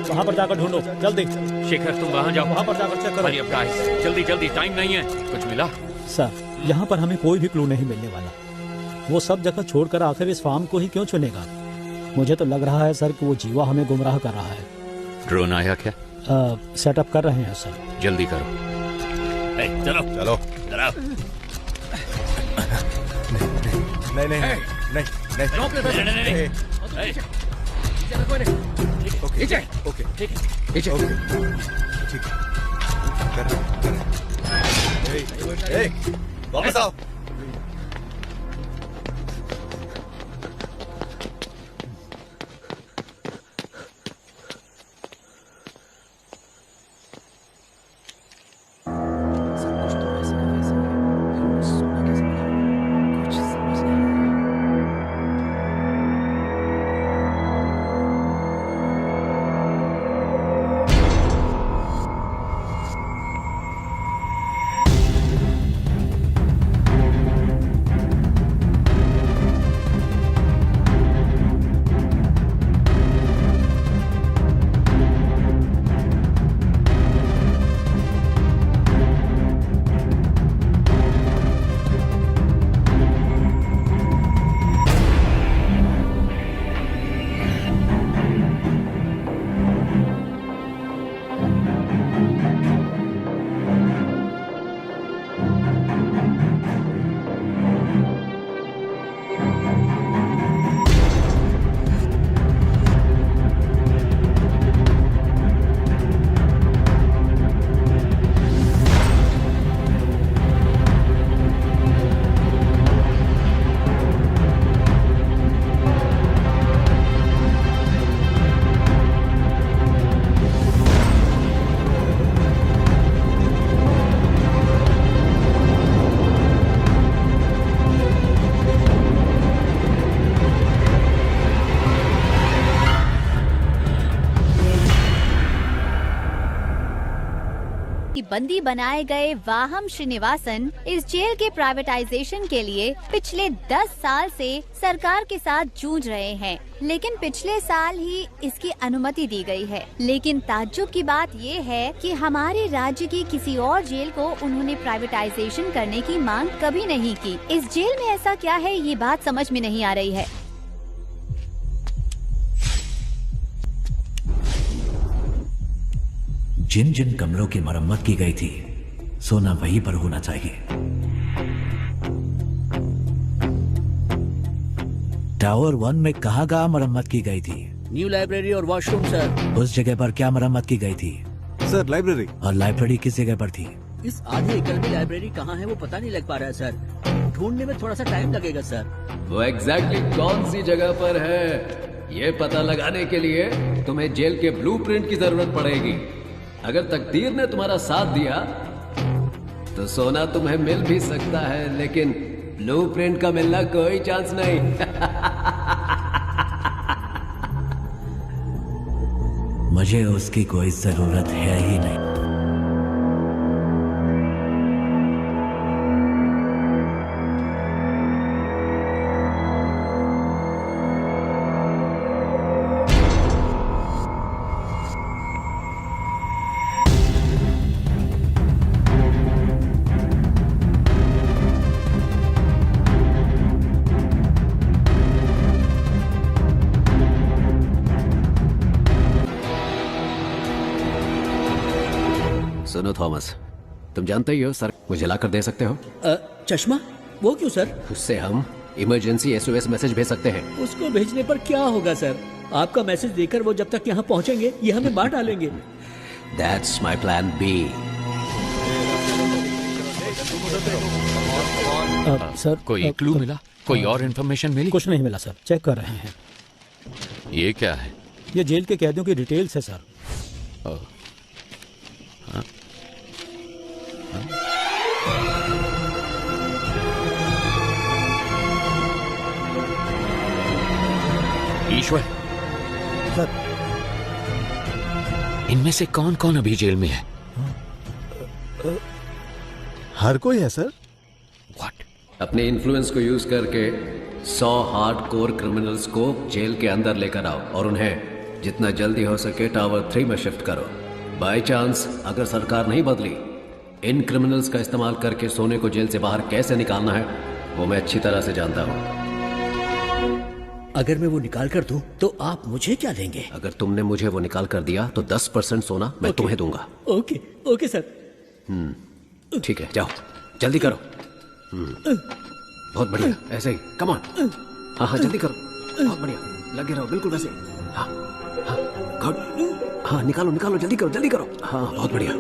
वहां पर जाकर ढूंढो जल्दी। शेखर तुम वहां जाओ। वहां पर जाकर चेक करो। हरी अप गाइस, जल्दी जल्दी, टाइम नहीं है। कुछ मिला? सर, यहाँ पर हमें कोई भी क्लू नहीं मिलने वाला। वो सब जगह छोड़कर आखिर इस फार्म को ही क्यों चुनेगा? मुझे तो लग रहा है सर कि वो जीवा हमें गुमराह कर रहा है। ड्रोन आया क्या? सेटअप कर रहे हैं सर। जल्दी करो। चलो चलो। नहीं नहीं नहीं नहीं नहीं। ओके ओके ठीक है। वापस आओ। बंदी बनाए गए वाहम श्रीनिवासन इस जेल के प्राइवेटाइजेशन के लिए पिछले 10 साल से सरकार के साथ जूझ रहे हैं, लेकिन पिछले साल ही इसकी अनुमति दी गई है। लेकिन ताज्जुब की बात ये है कि हमारे राज्य की किसी और जेल को उन्होंने प्राइवेटाइजेशन करने की मांग कभी नहीं की। इस जेल में ऐसा क्या है, ये बात समझ में नहीं आ रही है। जिन जिन कमरों की मरम्मत की गई थी, सोना वहीं पर होना चाहिए। टावर 1 में कहाँ मरम्मत की गई थी? न्यू लाइब्रेरी और वॉशरूम सर। उस जगह पर क्या मरम्मत की गई थी? Sir library. और लाइब्रेरी किस जगह पर थी? इस आधे एकड़ में लाइब्रेरी कहाँ है वो पता नहीं लग पा रहा है सर। ढूंढने में थोड़ा सा टाइम लगेगा सर। वो एग्जैक्टली कौन सी जगह पर है, ये पता लगाने के लिए तुम्हें जेल के ब्लूप्रिंट की जरूरत पड़ेगी। अगर तकदीर ने तुम्हारा साथ दिया तो सोना तुम्हें मिल भी सकता है, लेकिन ब्लूप्रिंट का मिलना कोई चांस नहीं। मुझे उसकी कोई जरूरत है ही नहीं। सुनो थॉमस, तुम जानते ही हो सर मुझे लाकर दे सकते हो? चश्मा? वो क्यों सर? उससे हम इमरजेंसी SOS मैसेज भेज सकते हैं। उसको भेजने पर क्या होगा सर? आपका मैसेज देकर वो जब तक यहाँ पहुँचेंगे ये हमें बांट डालेंगे। That's my plan B। Sir कोई क्लू मिला? कोई और इन्फॉर्मेशन मिली? कुछ नहीं मिला सर, चेक कर रहे हैं। ये क्या है? ये जेल के कैदियों की डिटेल्स है सर। ईश्वर सर, इनमें से कौन कौन अभी जेल में है? हर कोई है सर। What? अपने इन्फ्लुएंस को यूज करके 100 हार्डकोर क्रिमिनल्स को जेल के अंदर लेकर आओ और उन्हें जितना जल्दी हो सके टावर 3 में शिफ्ट करो। बाय चांस अगर सरकार नहीं बदली, इन क्रिमिनल्स का इस्तेमाल करके सोने को जेल से बाहर कैसे निकालना है वो मैं अच्छी तरह से जानता हूँ। अगर मैं वो निकाल कर दूं तो आप मुझे क्या देंगे? अगर तुमने मुझे वो निकाल कर दिया तो 10% सोना मैं तुम्हें दूंगा। Okay okay sir. ठीक है, जाओ जल्दी करो। बहुत बढ़िया, ऐसे ही, कम ऑन। हाँ हाँ जल्दी करो, बहुत बढ़िया, लगे रहो बिल्कुल वैसे। हाँ हाँ गुड, हाँ निकालो निकालो, जल्दी करो जल्दी करो। हाँ बहुत बढ़िया,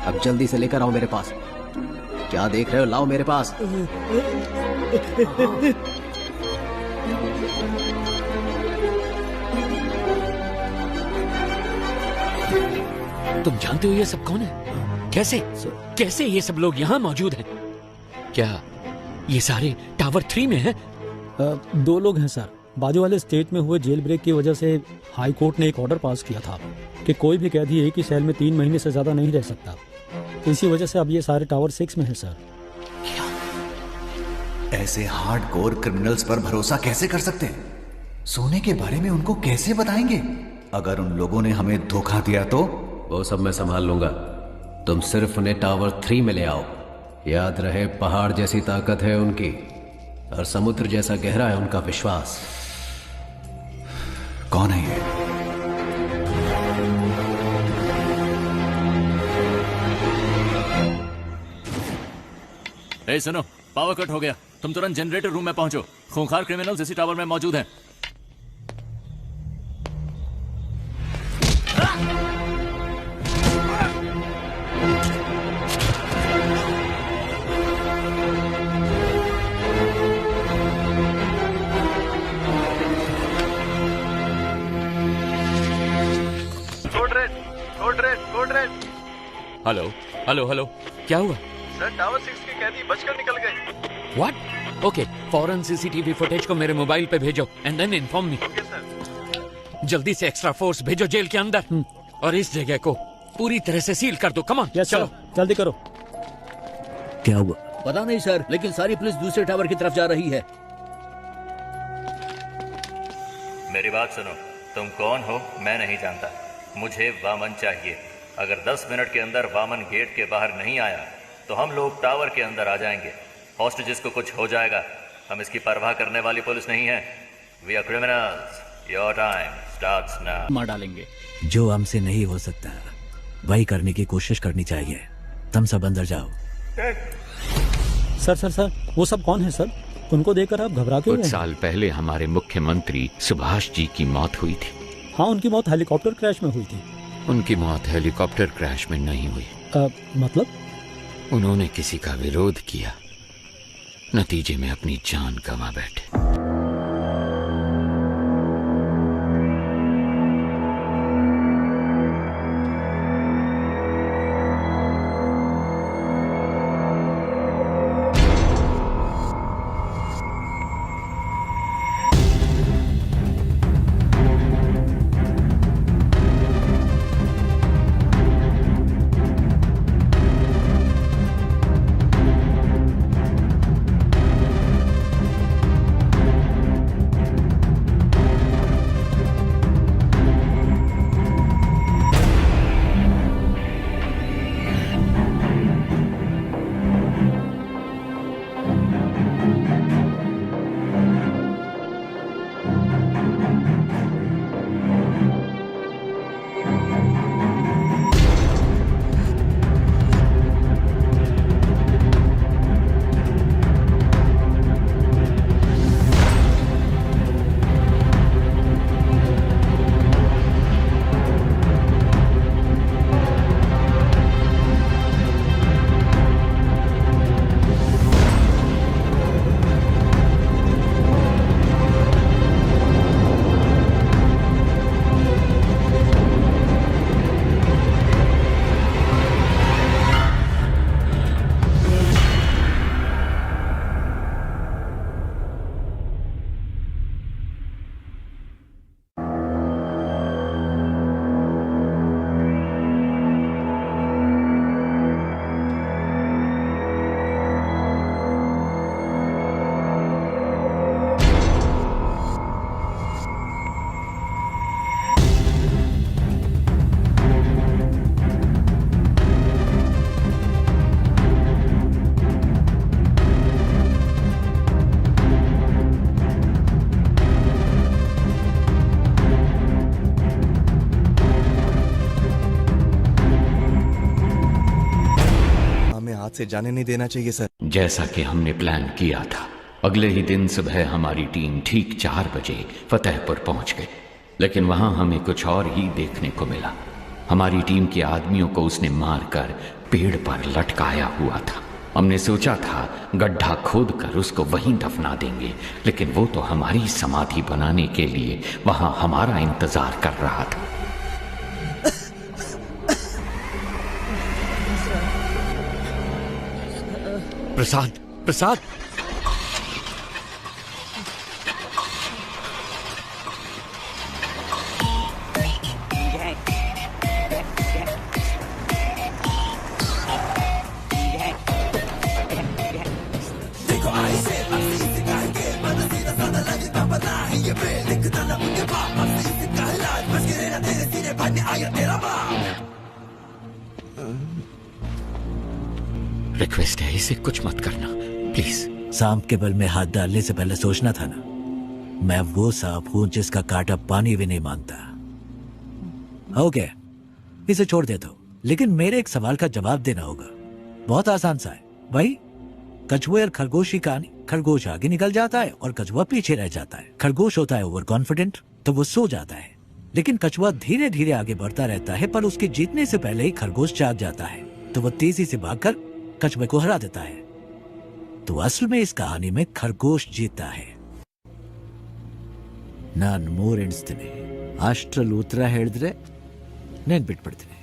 अब जल्दी से लेकर आओ मेरे पास। क्या देख रहे हो, लाओ मेरे पास। तुम जानते हो ये सब कौन है? कैसे कैसे ये सब लोग यहाँ मौजूद हैं? क्या ये सारे टावर 3 में हैं? 2 लोग हैं सर। बाजू वाले स्टेट में हुए जेल ब्रेक की वजह से हाई कोर्ट ने एक ऑर्डर पास किया था कि कोई भी कैदी एक ही सेल में 3 महीने से ज्यादा नहीं रह सकता। इसी वजह से अब ये सारे टावर 6 में है सर। ऐसे हार्डकोर क्रिमिनल्स पर भरोसा कैसे कर सकते हैं? सोने के बारे में उनको कैसे बताएंगे? अगर उन लोगों ने हमें धोखा दिया तो? वो सब मैं संभाल लूंगा, तुम सिर्फ उन्हें टावर 3 में ले आओ। याद रहे पहाड़ जैसी ताकत है उनकी और समुद्र जैसा गहरा है उनका विश्वास। कौन है ये? ए सुनो, पावर कट हो गया, तुम तुरंत जनरेटर रूम में पहुंचो। खूंखार क्रिमिनल्स इसी टावर में मौजूद हैं। हेलो हेलो हेलो, क्या हुआ? सर टावर 6 के कैदी बचकर निकल गए। व्हाट? ओके, फौरन CCTV फुटेज को मेरे मोबाइल पे भेजो and then inform me. Okay sir. जल्दी से एक्स्ट्रा फोर्स भेजो जेल के अंदर और इस जगह को पूरी तरह से सील कर दो। कम ऑन, चलो जल्दी करो। क्या हुआ? पता नहीं सर, लेकिन सारी पुलिस दूसरे टावर की तरफ जा रही है। मेरी बात सुनो, तुम कौन हो मैं नहीं जानता, मुझे वामन चाहिए। अगर 10 मिनट के अंदर वामन गेट के बाहर नहीं आया तो हम लोग टावर के अंदर आ जाएंगे। हॉस्टेजेस को कुछ हो जाएगा, हम इसकी परवाह करने वाली पुलिस नहीं है। We are criminals. Your time starts now. मार डालेंगे। जो हमसे नहीं हो सकता वही करने की कोशिश करनी चाहिए। तुम सब अंदर जाओ। सर वो सब कौन है सर? उनको देखकर आप घबरा क्यों कुछ रहे हैं? साल पहले हमारे मुख्यमंत्री सुभाष जी की मौत हुई थी। हाँ, उनकी मौत हेलीकॉप्टर क्रैश में हुई थी। उनकी मौत हेलीकॉप्टर क्रैश में नहीं हुई। मतलब? उन्होंने किसी का विरोध किया, नतीजे में अपनी जान गंवा बैठे। से जाने नहीं देना चाहिए सर। जैसा कि हमने प्लान किया था, अगले ही दिन सुबह हमारी टीम ठीक 4 बजे फतेहपुर पहुंच गई, लेकिन वहां हमें कुछ और ही देखने को मिला। हमारी टीम के आदमियों को उसने मारकर पेड़ पर लटकाया हुआ था। हमने सोचा था गड्ढा खोदकर उसको वहीं दफना देंगे, लेकिन वो तो हमारी समाधि बनाने के लिए वहां हमारा इंतजार कर रहा था। प्रसाद, प्रसाद, रिक्वेस्ट है, इसे कुछ मत करना प्लीज। सांप के बल में हाथ डालने से पहले सोचना था ना। मैं वो सांप हूं जिसका कांटा पानी भी नहीं मानता। ओके, इसे छोड़ दे दो, लेकिन मेरे एक सवाल का जवाब देना होगा। बहुत आसान सा है भाई। कछुए और खरगोश की कहानी। खरगोश आगे निकल जाता है और कछुआ पीछे रह जाता है। खरगोश होता है ओवर कॉन्फिडेंट, तो वो सो जाता है, लेकिन कछुआ धीरे धीरे आगे बढ़ता रहता है, पर उसके जीतने से पहले ही खरगोश जाग जाता है, तो वो तेजी से भागकर कछुए को हरा देता है। तो असल में इस कहानी में खरगोश जीतता है। नान ಮೂರು ಎಣಿಸ್ತೀನಿ, ಅಷ್ಟರಲ್ಲಿ ಉತ್ತರ ಹೇಳಿದ್ರೆ ನೆನ್ಪಿಟ್ಬಿಡ್ತೀನಿ।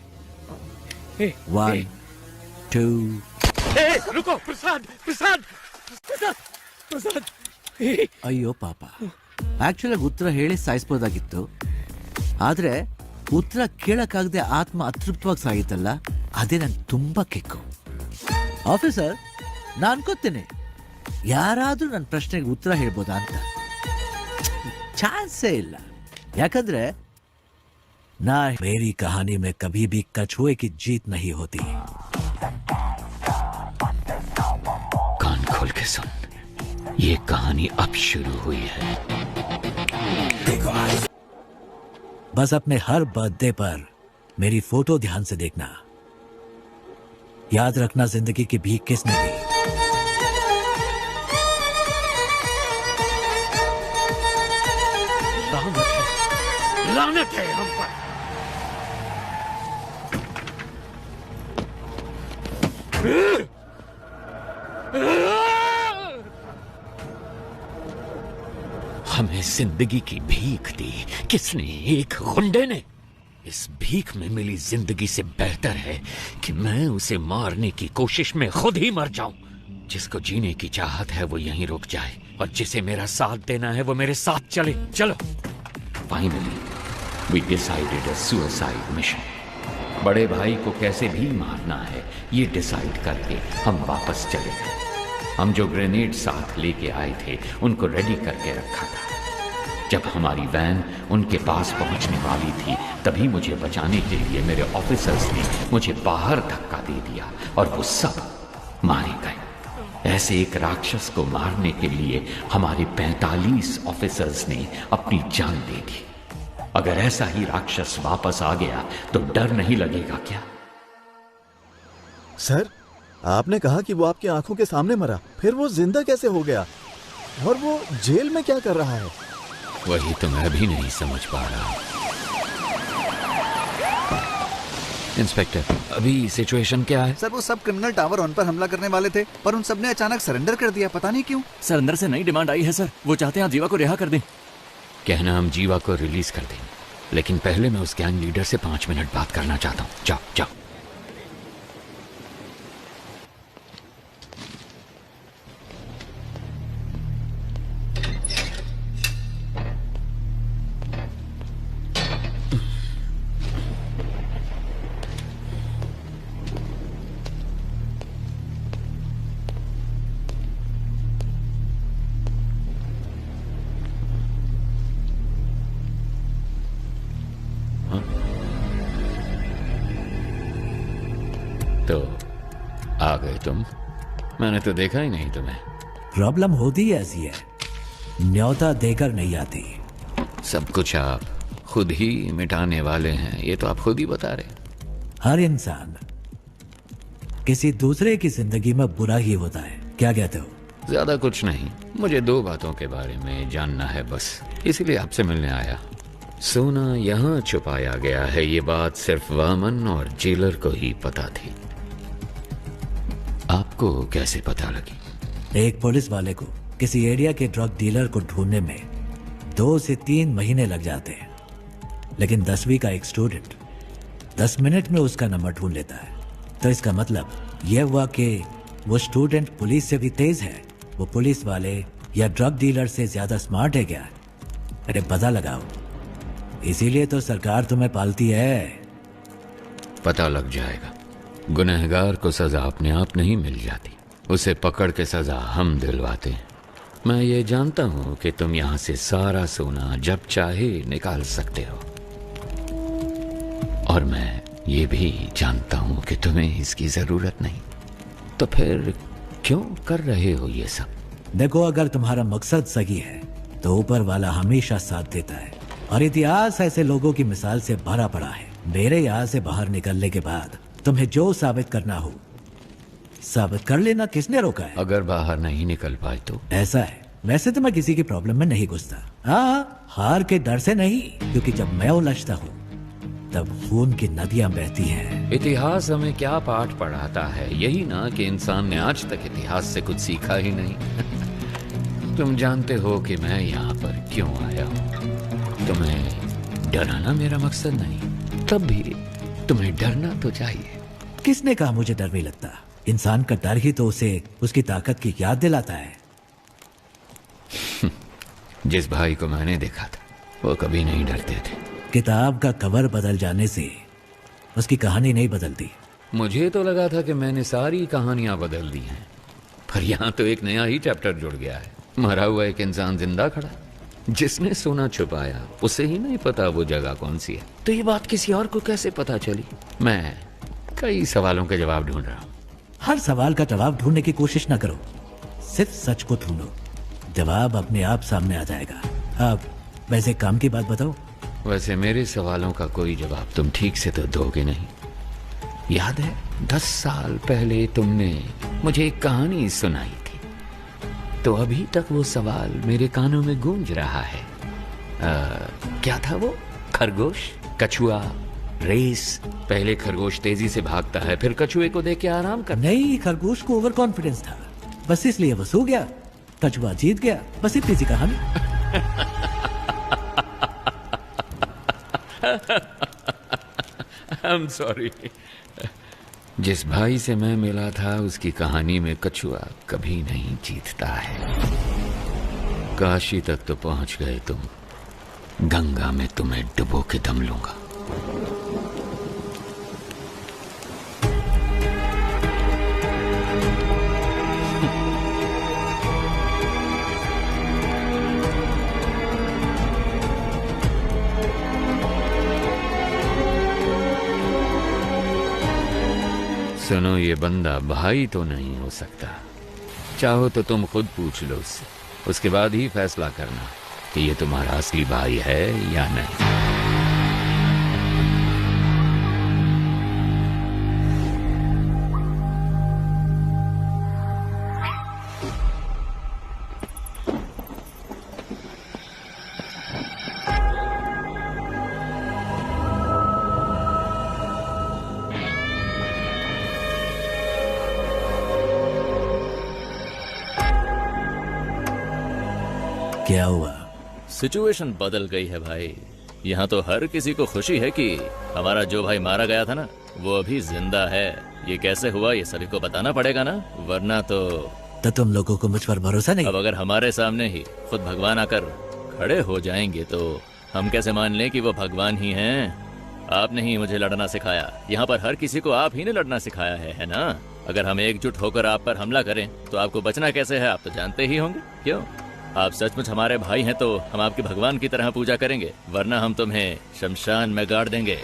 1 2 रुको, प्रसाद, प्रसाद, प्रसाद, प्रसाद। ಅಯ್ಯೋ ಪಾಪ, ಆಕ್ಚುಲಿ ಉತ್ತರ ಹೇಳಿ ಸಾಯಿಸ್ಬೋದಾಗಿತ್ತು, ಆದ್ರೆ ಉತ್ತರ ಕೇಳಕ್ಕಾಗದೆ ಆತ್ಮ ಅತೃಪ್ತವಾಗಿ ಸಾಯಿತಲ್ಲ, ಅದೇ ನಂಗೆ ತುಂಬಾ ಕಿಕ್ಕು. ಆಫೀಸರ್, ನಾನು ಅನ್ಕೋತೇನೆ ಯಾರಾದ್ರೂ ನನ್ನ ಪ್ರಶ್ನೆಗೆ ಉತ್ತರ ಹೇಳ್ಬೋದಾ ಅಂತ. ಚಾನ್ಸೇ ಇಲ್ಲ. ಯಾಕಂದ್ರೆ ना मेरी कहानी में कभी भी कछुए की जीत नहीं होती. कान खोल के सुन, ये कहानी अब शुरू हुई है. बस अपने हर बर्थडे पर मेरी फोटो ध्यान से देखना. याद रखना जिंदगी की भीख किसने दी. लानत है हम पर. हमें जिंदगी की भीख दी किसने? एक गुंडे ने. इस भीख में मिली जिंदगी से बेहतर है कि मैं उसे मारने की कोशिश में खुद ही मर जाऊं. जिसको जीने की चाहत है वो यहीं रुक जाए, और जिसे मेरा साथ देना है वो मेरे साथ चले. चलो. Finally we decided a suicide mission. बड़े भाई को कैसे भी मारना है ये डिसाइड करके हम वापस चले गए. हम जो ग्रेनेड साथ लेके आए थे उनको रेडी करके रखा था. जब हमारी वैन उनके पास पहुंचने वाली थी तभी मुझे बचाने के लिए मेरे ऑफिसर्स ने मुझे बाहर धक्का दे दिया और वो सब मारे गए. ऐसे एक राक्षस को मारने के लिए हमारे 45 ऑफिसर्स ने अपनी जान दे दी. अगर ऐसा ही राक्षस वापस आ गया तो डर नहीं लगेगा क्या? सर, आपने कहा कि वो आपकी आंखों के सामने मरा, फिर वो जिंदा कैसे हो गया? और वो जेल में क्या कर रहा है? वही तो मैं भी नहीं समझ पा रहा. इंस्पेक्टर, अभी सिचुएशन क्या है? सर, वो सब क्रिमिनल टावर 1 पर हमला करने वाले थे, पर उन सब ने अचानक सरेंडर कर दिया. पता नहीं क्यों. सर, अंदर से नई डिमांड आई है सर. वो चाहते हैं आप जीवा को रिहा कर दें. कहना हम जीवा को रिलीज कर दें, लेकिन पहले मैं उस गैंग लीडर से 5 मिनट बात करना चाहता हूँ. जाओ जाओ. तो आ गए तुम. मैंने तो देखा ही नहीं तुम्हें. प्रॉब्लम होती ऐसी है, न्योता देकर नहीं आती. सब कुछ आप खुद ही मिटाने वाले हैं, ये तो आप खुद ही बता रहे. हर इंसान किसी दूसरे की जिंदगी में बुरा ही होता है. क्या कहते हो? ज्यादा कुछ नहीं, मुझे 2 बातों के बारे में जानना है बस, इसलिए आपसे मिलने आया. सोना यहाँ छुपाया गया है, ये बात सिर्फ वामन और जेलर को ही पता थी. आपको कैसे पता लगी? एक पुलिस वाले को किसी एरिया के ड्रग डीलर को ढूंढने में 2 से 3 महीने लग जाते हैं, लेकिन 10वीं का एक स्टूडेंट 10 मिनट में उसका नंबर ढूंढ लेता है. तो इसका मतलब यह हुआ कि वो स्टूडेंट पुलिस से भी तेज है. वो पुलिस वाले या ड्रग डीलर से ज्यादा स्मार्ट है क्या? अरे पता लगाओ. इसीलिए तो सरकार तुम्हें पालती है. पता लग जाएगा. गुनहगार को सजा अपने आप नहीं मिल जाती, उसे पकड़ के सजा हम दिलवाते हैं. मैं ये जानता हूं कि तुम यहां से सारा सोना जब चाहे निकाल सकते हो, और मैं ये भी जानता हूं कि तुम्हें इसकी जरूरत नहीं. तो फिर क्यों कर रहे हो ये सब? देखो, अगर तुम्हारा मकसद सही है तो ऊपर वाला हमेशा साथ देता है, और इतिहास ऐसे लोगों की मिसाल से भरा पड़ा है. मेरे यहाँ से बाहर निकलने के बाद तुम्हें जो साबित करना हो साबित कर लेना. किसने रोका है? अगर बाहर नहीं निकल पाए तो? ऐसा है, वैसे तो मैं किसी की प्रॉब्लम में नहीं घुसता. हाँ, हार के डर से नहीं, क्योंकि जब मैं उलझता हूँ तब खून की नदियां बहती हैं. इतिहास हमें क्या पाठ पढ़ाता है? यही ना कि इंसान ने आज तक इतिहास से कुछ सीखा ही नहीं. तुम जानते हो कि मैं यहाँ पर क्यों आया हूँ. तुम्हें डराना मेरा मकसद नहीं, तब भी तुम्हें डरना तो चाहिए. किसने कहा मुझे डर नहीं लगता? इंसान का डर ही तो उसे उसकी ताकत की याद दिलाता है. जिस भाई को मैंने देखा था वो कभी नहीं डरते थे. किताब का कवर बदल जाने से उसकी कहानी नहीं बदलती। मुझे तो लगा था कि मैंने सारी कहानियां बदल दी हैं, पर यहाँ तो एक नया ही चैप्टर जुड़ गया है। मरा हुआ एक इंसान जिंदा खड़ा, जिसने सोना छुपाया उसे ही नहीं पता वो जगह कौन सी है। तो ये बात किसी और को कैसे पता चली? मैं कई सवालों के जवाब ढूंढ रहा हूँ। हर सवाल का जवाब ढूंढने की कोशिश ना करो, सिर्फ सच को ढूंढो, जवाब अपने आप सामने आ जाएगा। अब वैसे काम की बात बताओ। वैसे मेरे सवालों का कोई जवाब तुम ठीक से तो दोगे नहीं। याद है 10 साल पहले तुमने मुझे एक कहानी सुनाई थी, तो अभी तक वो सवाल मेरे कानों में गूंज रहा है। क्या था वो? खरगोश, कछुआ, रेस। पहले खरगोश तेजी से भागता है, फिर कछुए को देख के आराम कर। नहीं, खरगोश को ओवर कॉन्फिडेंस था, बस इसलिए वो सो गया, कछुआ जीत गया, बस इतनी सी कहानी। I'm sorry। जिस भाई से मैं मिला था उसकी कहानी में कछुआ कभी नहीं जीतता है। काशी तक तो पहुंच गए तुम, गंगा में तुम्हें डुबो के दम लूंगा। सुनो, ये बंदा भाई तो नहीं हो सकता। चाहो तो तुम खुद पूछ लो उससे, उसके बाद ही फैसला करना कि ये तुम्हारा असली भाई है या नहीं। क्या हुआ? सिचुएशन बदल गई है भाई। यहाँ तो हर किसी को खुशी है कि हमारा जो भाई मारा गया था ना, वो अभी जिंदा है। ये कैसे हुआ ये सभी को बताना पड़ेगा ना, वरना तो तुम लोगों को मुझ पर भरोसा नहीं? अब अगर हमारे सामने ही खुद भगवान आकर खड़े हो जाएंगे तो हम कैसे मान लें कि वो भगवान ही हैं? आपने ही मुझे लड़ना सिखाया, यहाँ पर हर किसी को आप ही ने लड़ना सिखाया है ना? अगर हम एकजुट होकर आप पर हमला करें तो आपको बचना कैसे है, आप तो जानते ही होंगे। क्यों? आप सचमुच हमारे भाई हैं तो हम आपके भगवान की तरह पूजा करेंगे, वरना हम तुम्हें शमशान में गाड़ देंगे।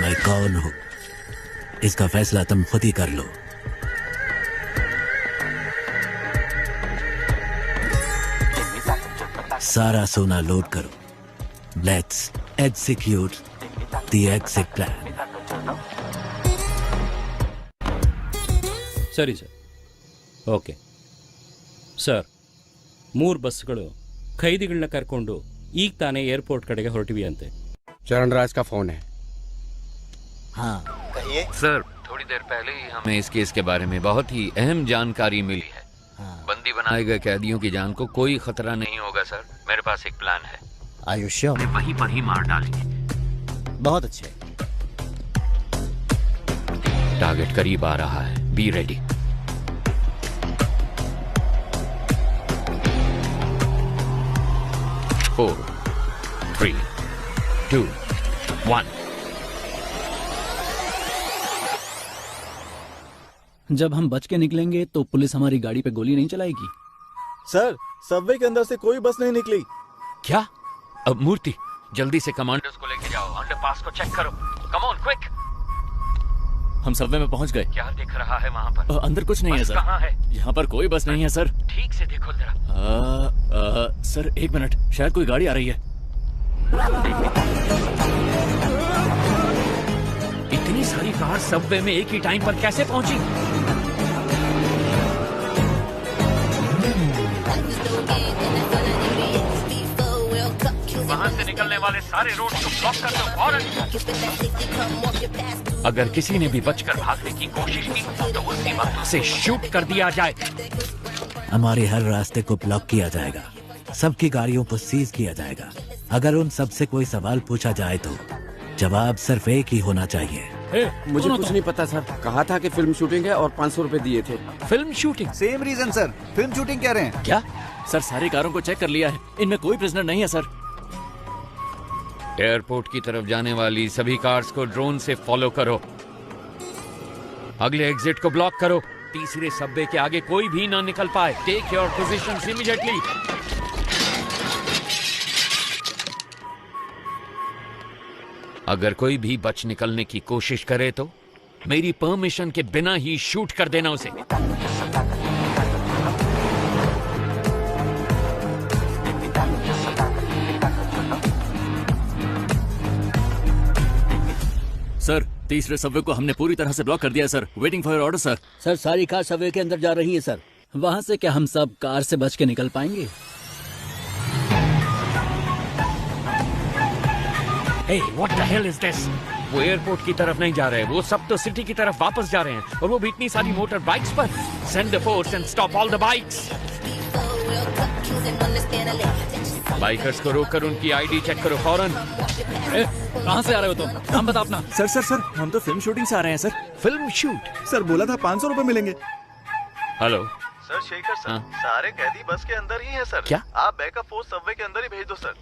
मैं कौन हूँ? इसका फैसला तुम खुद ही कर लो। सारा सोना लोड करो। Let's execute the exit plan. ಸರಿ ಸರ್. ಓಕೆ ಸರ್, 3 ಬಸ್ಗಳು ಖೈದಿಗಳನ್ನ ಕರ್ಕೊಂಡು ಈಗ ತಾನೇ ಏರ್ಪೋರ್ಟ್ ಕಡೆಗೆ ಹೊರಟಿವಿ ಅಂತೆ. चरणराज का फोन है। हाँ कहिए सर, थोड़ी देर पहले ही हमें इस केस के बारे में बहुत ही अहम जानकारी मिली है। बंदी बनाए गए कैदियों की जान को कोई खतरा नहीं होगा सर। मेरे पास एक प्लान है। आयुष्य वहीं पर ही मार डालेंगे। बहुत अच्छे। टारगेट करीब आ रहा है, बी रेडी। फोर, 3, 2, 1। जब हम बच के निकलेंगे तो पुलिस हमारी गाड़ी पे गोली नहीं चलाएगी। सर, सबवे के अंदर से कोई बस नहीं निकली। क्या? अब मूर्ति, जल्दी से कमांडर्स को लेके जाओ, अंडरपास को चेक करो। Come on quick. हम सबवे में पहुंच गए। क्या दिख रहा है वहाँ पर? अंदर कुछ नहीं है सर। कहाँ है? यहाँ पर कोई बस नहीं है सर। ठीक से देखो जरा। सर 1 मिनट, शायद कोई गाड़ी आ रही है। इतनी सारी कार सबवे में एक ही टाइम पर कैसे पहुंची? वहां से निकलने वाले सारे रोड को ब्लॉक कर दो फौरन। अगर किसी ने भी बचकर भागने की कोशिश की तो उसी वक्त उसे शूट कर दिया जाए। हमारे हर रास्ते को ब्लॉक किया जाएगा, सबकी गाड़ियों को सीज किया जाएगा। अगर उन सब से कोई सवाल पूछा जाए तो जवाब सिर्फ एक ही होना चाहिए। मुझे कुछ नहीं पता सर। कहा था कि फिल्म शूटिंग है और 500 रुपए दिए थे। Film shooting? Same reason sir, film shooting कह रहे हैं। क्या? सर सारी कारों को चेक कर लिया है, इनमें कोई प्रिजनर नहीं है सर। एयरपोर्ट की तरफ जाने वाली सभी कार्स को ड्रोन से फॉलो करो। अगले एग्जिट को ब्लॉक करो। तीसरे सबवे के आगे कोई भी ना निकल पाए। Take your positions immediately. अगर कोई भी बच निकलने की कोशिश करे तो मेरी परमिशन के बिना ही शूट कर देना उसे। सर, तीसरे सबवे को हमने पूरी तरह से ब्लॉक कर दिया sir. Waiting for your order sir. Sir, सारी कार सबवे के अंदर जा रही है सर। वहां से क्या हम सब कार से बच के निकल पाएंगे? Hey, what the hell is this? वो एयरपोर्ट की तरफ नहीं जा रहे, वो सब तो सिटी की तरफ वापस जा रहे हैं, और वो भी इतनी सारी मोटर बाइक्स पर। Send the force and stop all the bikes. Bikers को रोककर उनकी आईडी चेक करो फौरन। कहाँ से आ रहे हो तुम? नाम बता अपना। सर हम तो फिल्म शूटिंग से आ रहे हैं सर। Film shoot? सर बोला था 500 रुपए मिलेंगे। हेलो सर, शेखर सर, सारे कैदी बस के अंदर ही हैं सर। क्या? आप बैकअप फोर्स सबवे के अंदर ही भेज दो सर।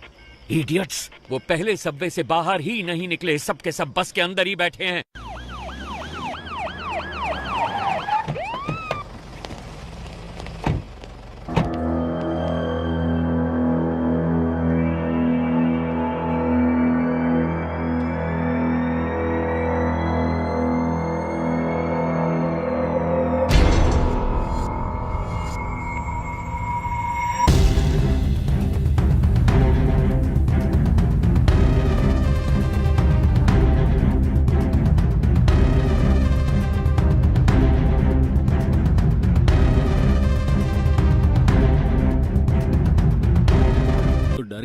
इडियट्स, वो पहले सबवे से बाहर ही नहीं निकले, सब के सब बस के अंदर ही बैठे हैं।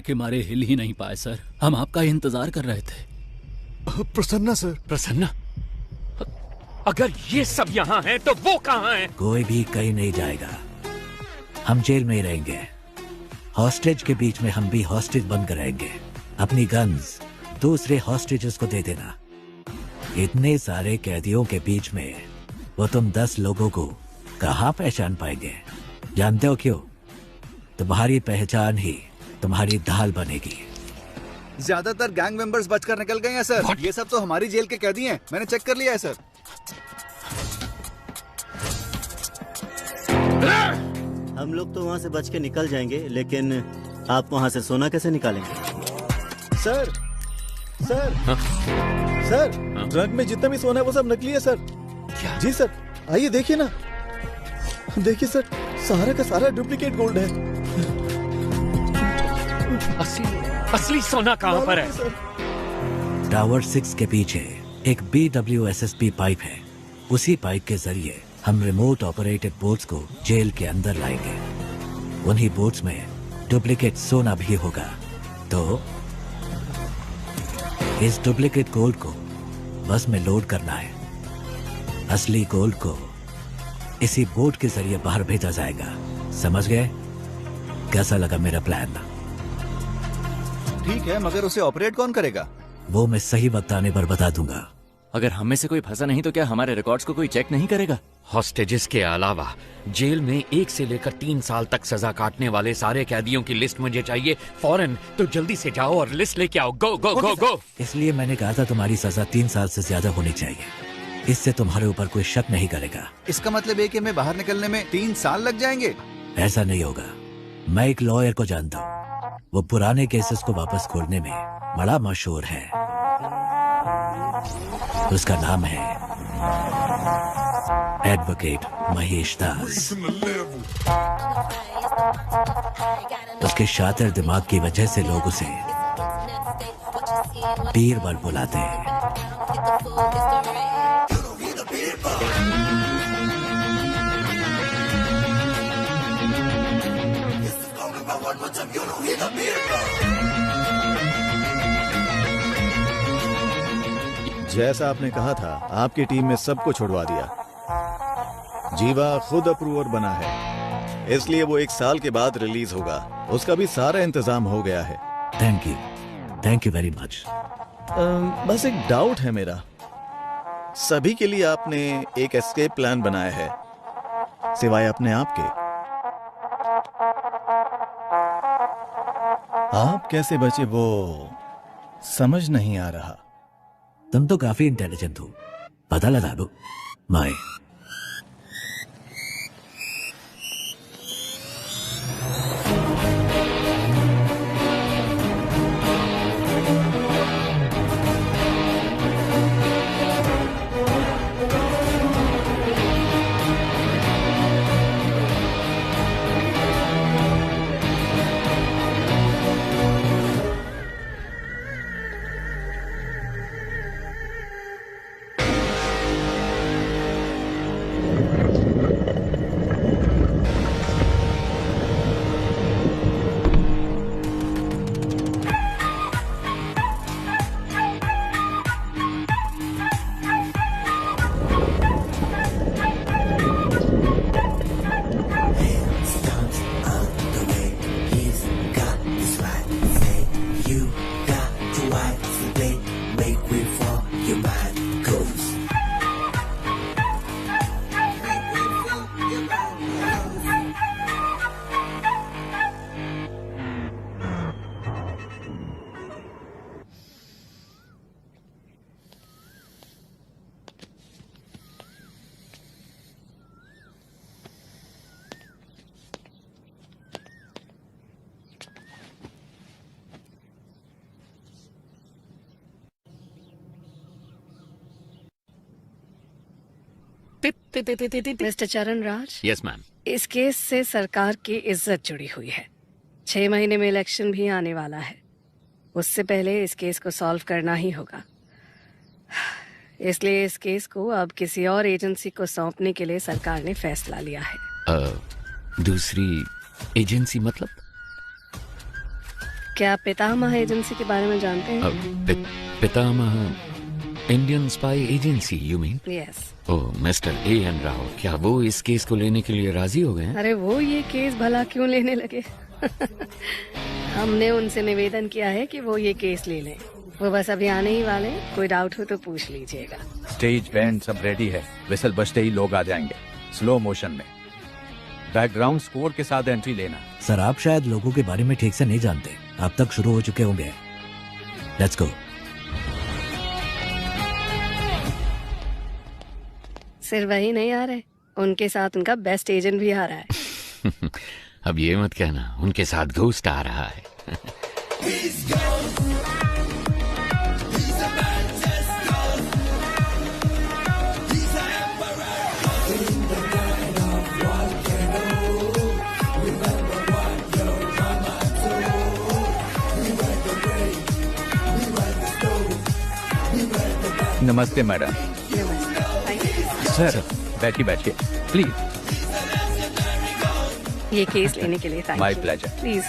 के मारे हिल ही नहीं पाए सर। हम आपका ही इंतजार कर रहे थे। प्रसन्ना सर। प्रसन्ना? अगर ये सब यहाँ हैं तो वो कहाँ हैं? कोई भी कहीं नहीं जाएगा, हम जेल में ही रहेंगे। हॉस्टेज के बीच में हम भी हॉस्टेज बनकर रहेंगे। अपनी गन्स दूसरे हॉस्टेजेस को दे देना। इतने सारे कैदियों के बीच में वो तुम 10 लोगों को कहाँ पहचान पाएंगे? जानते हो क्यों? तुम्हारी पहचान ही तुम्हारी ढाल बनेगी। ज्यादातर गैंग मेंबर्स बचकर निकल गए हैं सर। ये सब तो हमारी जेल के कैदी हैं, मैंने चेक कर लिया है सर। हम लोग तो वहाँ से बच के निकल जाएंगे, लेकिन आप वहाँ से सोना कैसे निकालेंगे? सर, सर सर ट्रक में जितना भी सोना है वो सब नकली है सर। जी सर, आइए देखिए ना, देखिए सर, सारा का सारा डुप्लीकेट गोल्ड है। असली सोना कहाँ पर है? टावर 6 के पीछे एक BWSSP पाइप है। उसी पाइप के जरिए हम रिमोट ऑपरेटेड बोट्स को जेल के अंदर लाएंगे। उन्हीं बोट्स में डुप्लीकेट सोना भी होगा। तो इस डुप्लीकेट गोल्ड को बस में लोड करना है। असली गोल्ड को इसी बोट के जरिए बाहर भेजा जाएगा। समझ गए? कैसा लगा मेरा प्लान? ठीक है, मगर उसे ऑपरेट कौन करेगा? वो मैं सही वक्त आने पर बता दूंगा। अगर हम में से कोई फंसा नहीं तो क्या हमारे रिकॉर्ड्स को कोई चेक नहीं करेगा? हॉस्टेजेस के अलावा जेल में 1 से लेकर 3 साल तक सजा काटने वाले सारे कैदियों की लिस्ट मुझे चाहिए फौरन। तो जल्दी से जाओ और लिस्ट लेके आओ। गो गो गो गो। इसलिए मैंने कहा था तुम्हारी सजा 3 साल से ज्यादा होनी चाहिए। इससे तुम्हारे ऊपर कोई शक नहीं करेगा। इसका मतलब है कि हमें बाहर निकलने में 3 साल लग जाएंगे? ऐसा नहीं होगा। मैं एक लॉयर को जानता हूँ। वो पुराने केसेस को वापस खोलने में बड़ा मशहूर है। उसका नाम है एडवोकेट महेश दास। उसके शातिर दिमाग की वजह से लोग उसे बीरबल बुलाते हैं। जैसा आपने कहा था, आपकी टीम में सबको छुड़वा दिया। जीवा खुद अप्रूवर बना है, इसलिए वो 1 साल के बाद रिलीज होगा। उसका भी सारा इंतजाम हो गया है। Thank you very much. बस एक डाउट है मेरा। सभी के लिए आपने एक एस्केप प्लान बनाया है, सिवाय अपने आप के। आप कैसे बचे वो समझ नहीं आ रहा। तुम तो काफी इंटेलिजेंट हो, पता लगा दो। My mister Charan Raj. Yes ma'am. इस केस से सरकार की इज्जत जुड़ी हुई है। 6 महीने में इलेक्शन भी आने वाला है। उससे पहले इस केस को सॉल्व करना ही होगा। इसलिए इस केस को अब किसी और एजेंसी को सौंपने के लिए सरकार ने फैसला लिया है। दूसरी एजेंसी मतलब? क्या आप पितामह एजेंसी के बारे में जानते हैं? Pitamah Indian spy agency you mean? Yes. Oh mister A.N. Rao, क्या वो इस केस को लेने के लिए राजी हो गए? अरे वो ये केस भला क्यों लेने लगे? हमने उनसे निवेदन किया है कि वो ये केस ले लें। वो बस अभी आने ही वाले, कोई डाउट हो तो पूछ लीजिएगा। स्टेज बैंड सब रेडी है, विसल बजते ही लोग आ जाएंगे स्लो मोशन में। बैकग्राउंड स्कोर के साथ एंट्री लेना। सर आप शायद लोगों के बारे में ठीक से नहीं जानते। अब तक शुरू हो चुके होंगे। Let's go. सिर्फ वही नहीं आ रहे, उनके साथ उनका बेस्ट एजेंट भी आ रहा है। अब ये मत कहना उनके साथ घोस्ट आ रहा है। नमस्ते मैडम। सर बैठिए बैठिए प्लीज। ये केस लेने के लिए thank my you. Pleasure. Please.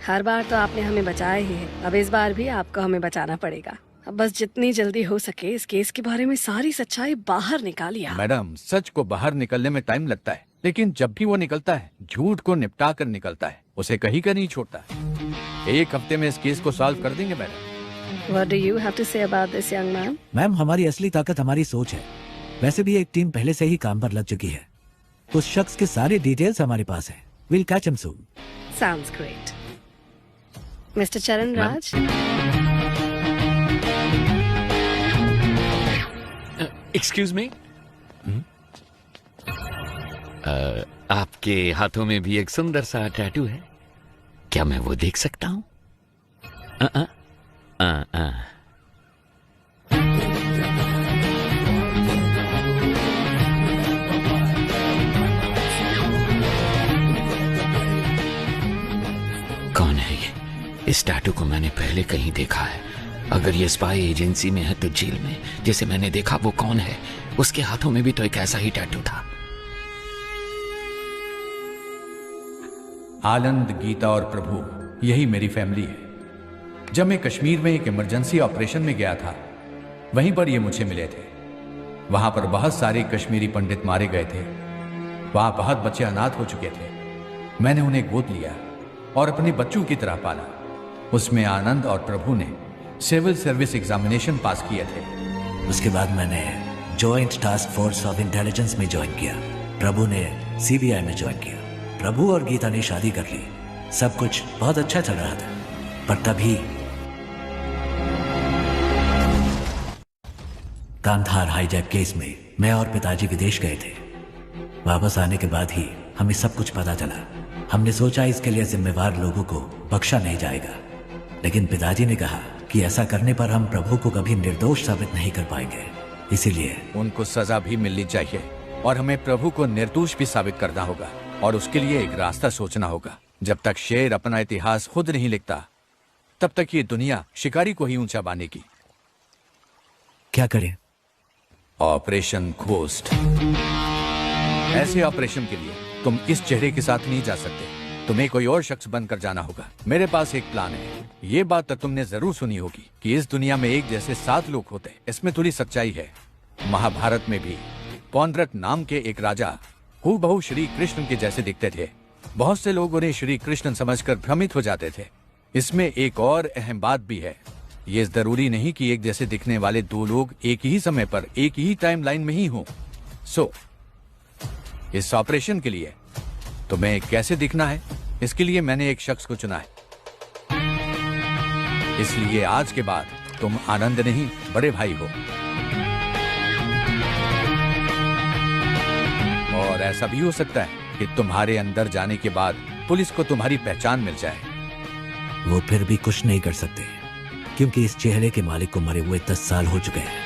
हर बार तो आपने हमें बचाया ही है, अब इस बार भी आपको हमें बचाना पड़ेगा। अब बस जितनी जल्दी हो सके इस केस के बारे में सारी सच्चाई बाहर निकालिए। मैडम सच को बाहर निकलने में टाइम लगता है, लेकिन जब भी वो निकलता है झूठ को निपटा कर निकलता है, उसे कहीं का नहीं छोड़ता। एक हफ्ते में इस केस को सॉल्व कर देंगे madam. What do you have to say about this young man? Ma'am हमारी असली ताकत हमारी सोच है। वैसे भी एक टीम पहले से ही काम पर लग चुकी है। उस शख्स के सारे डिटेल्स हमारे पास हैं। We'll catch him soon. Sounds great. Mr. Charan Raj? Excuse me. आपके हाथों में भी एक सुंदर सा टैटू है, क्या मैं वो देख सकता हूं? कौन है ये? इस टैटू को मैंने पहले कहीं देखा है। अगर ये स्पाई एजेंसी में है तो जेल में जिसे मैंने देखा वो कौन है? उसके हाथों में भी तो एक ऐसा ही टैटू था। आनंद, गीता और प्रभु यही मेरी फैमिली है। जब मैं कश्मीर में एक इमरजेंसी ऑपरेशन में गया था वहीं पर ये मुझे मिले थे। वहां पर बहुत सारे कश्मीरी पंडित मारे गए थे। वहां बहुत बच्चे अनाथ हो चुके थे। मैंने उन्हें गोद लिया और अपने बच्चों की तरह पाला। उसमें आनंद और प्रभु ने सिविल सर्विस एग्जामिनेशन पास किए थे। उसके बाद मैंने joint task force of intelligence में ज्वाइन किया। प्रभु ने सीबीआई में ज्वाइन किया। प्रभु और गीता ने शादी कर ली। सब कुछ बहुत अच्छा चल रहा था, पर तभी कांधार हाईजैक केस में मैं और पिताजी विदेश गए थे। वापस आने के बाद ही हमें सब कुछ पता चला। हमने सोचा इसके लिए जिम्मेवार लोगों को बख्शा नहीं जाएगा, लेकिन पिताजी ने कहा कि ऐसा करने पर हम प्रभु को कभी निर्दोष साबित नहीं कर पाएंगे। इसीलिए उनको सजा भी मिलनी चाहिए और हमें प्रभु को निर्दोष भी साबित करना होगा और उसके लिए एक रास्ता सोचना होगा। जब तक शेर अपना इतिहास खुद नहीं लिखता तब तक ये दुनिया शिकारी को ही ऊंचा बांधेगी। क्या करें? Operation ghost. ऐसे ऑपरेशन के लिए तुम इस चेहरे के साथ नहीं जा सकते। तुम्हें कोई और शख्स बनकर जाना होगा। मेरे पास एक प्लान है। ये बात तो तुमने जरूर सुनी होगी कि इस दुनिया में एक जैसे 7 लोग होते हैं। इसमें थोड़ी सच्चाई है। महाभारत में भी पौंड्रक नाम के एक राजा हूबहू श्री कृष्ण के जैसे दिखते थे। बहुत से लोग उन्हें श्री कृष्ण समझकर भ्रमित हो जाते थे। इसमें एक और अहम बात भी है। ये जरूरी नहीं कि एक जैसे दिखने वाले 2 लोग एक ही समय पर एक ही टाइमलाइन में ही हों। सो इस ऑपरेशन के लिए तुम्हें कैसे दिखना है, इसके लिए मैंने एक शख्स को चुना है। इसलिए आज के बाद तुम आनंद नहीं बड़े भाई हो। और ऐसा भी हो सकता है कि तुम्हारे अंदर जाने के बाद पुलिस को तुम्हारी पहचान मिल जाए। वो फिर भी कुछ नहीं कर सकते, क्योंकि इस चेहरे के मालिक को मरे हुए 10 साल हो चुके हैं।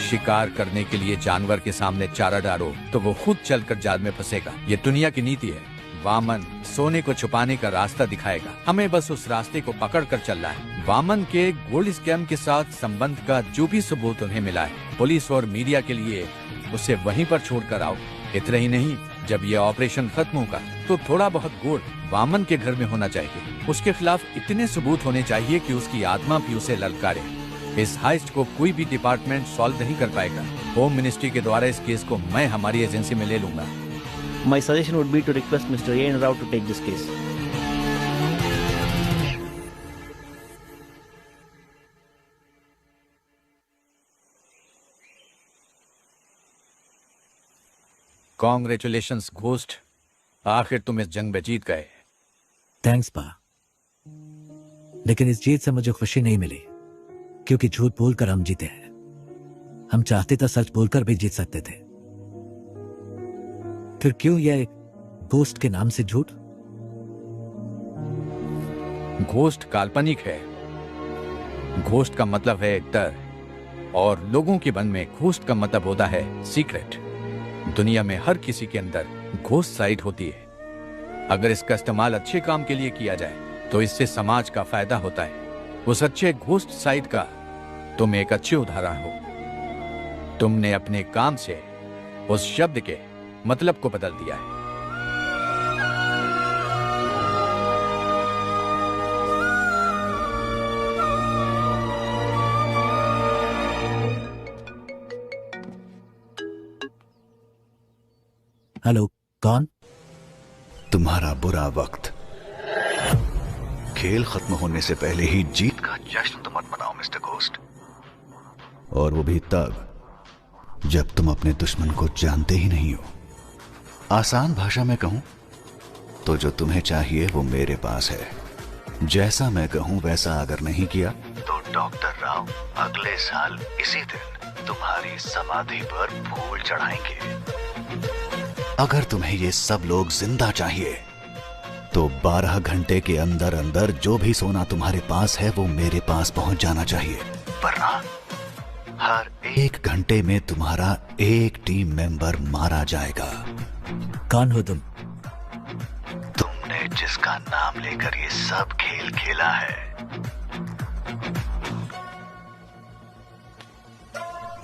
शिकार करने के लिए जानवर के सामने चारा डालो तो वो खुद चलकर जाल में फंसेगा। ये दुनिया की नीति है। वामन सोने को छुपाने का रास्ता दिखाएगा। हमें बस उस रास्ते को पकड़ कर चलना है। वामन के गोल्ड स्कैम के साथ संबंध का जो भी सबूत उन्हें मिला है, पुलिस और मीडिया के लिए उसे वहीं पर छोड़कर आओ। इतना ही नहीं, जब ये ऑपरेशन खत्म होगा तो थोड़ा बहुत गोल्ड वामन के घर में होना चाहिए। उसके खिलाफ इतने सबूत होने चाहिए कि उसकी आत्मा भी उसे ललकारे। इस हाइस्ट को कोई भी डिपार्टमेंट सॉल्व नहीं कर पाएगा। होम मिनिस्ट्री के द्वारा इस केस को मैं हमारी एजेंसी में ले लूंगा। My suggestion would be to request Mr. A.N. Rao to take this case. Congratulations ghost, आखिर तुम इस जंग में जीत गए। थैंक्स पा, लेकिन इस जीत से मुझे खुशी नहीं मिली, क्योंकि झूठ बोलकर हम जीते हैं। हम चाहते तो सच बोलकर भी जीत सकते थे। फिर क्यों यह घोस्ट के नाम से झूठ? घोस्ट काल्पनिक है। घोस्ट का मतलब है डर, और लोगों के मन में घोस्ट का मतलब होता है सीक्रेट। दुनिया में हर किसी के अंदर घोस्ट साइड होती है। अगर इसका इस्तेमाल अच्छे काम के लिए किया जाए तो इससे समाज का फायदा होता है। उस अच्छे घोस्ट साइट का तुम एक अच्छे उदाहरण हो। तुमने अपने काम से उस शब्द के मतलब को बदल दिया है। हेलो, कौन? तुम्हारा बुरा वक्त। खेल खत्म होने से पहले ही जीत का जश्न तो मत मनाओ मिस्टर घोस्ट, और वो भी तब जब तुम अपने दुश्मन को जानते ही नहीं हो। आसान भाषा में कहूं तो जो तुम्हें चाहिए वो मेरे पास है। जैसा मैं कहूं वैसा अगर नहीं किया तो डॉक्टर राव अगले साल इसी दिन तुम्हारी समाधि पर फूल चढ़ाएंगे। अगर तुम्हें ये सब लोग जिंदा चाहिए तो 12 घंटे के अंदर अंदर जो भी सोना तुम्हारे पास है वो मेरे पास पहुंच जाना चाहिए, वरना हर 1 घंटे में तुम्हारा एक टीम मेंबर मारा जाएगा। कौन हो तुम? तुमने जिसका नाम लेकर ये सब खेल खेला है,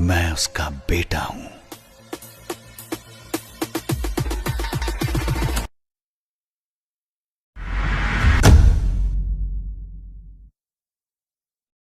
मैं उसका बेटा हूं।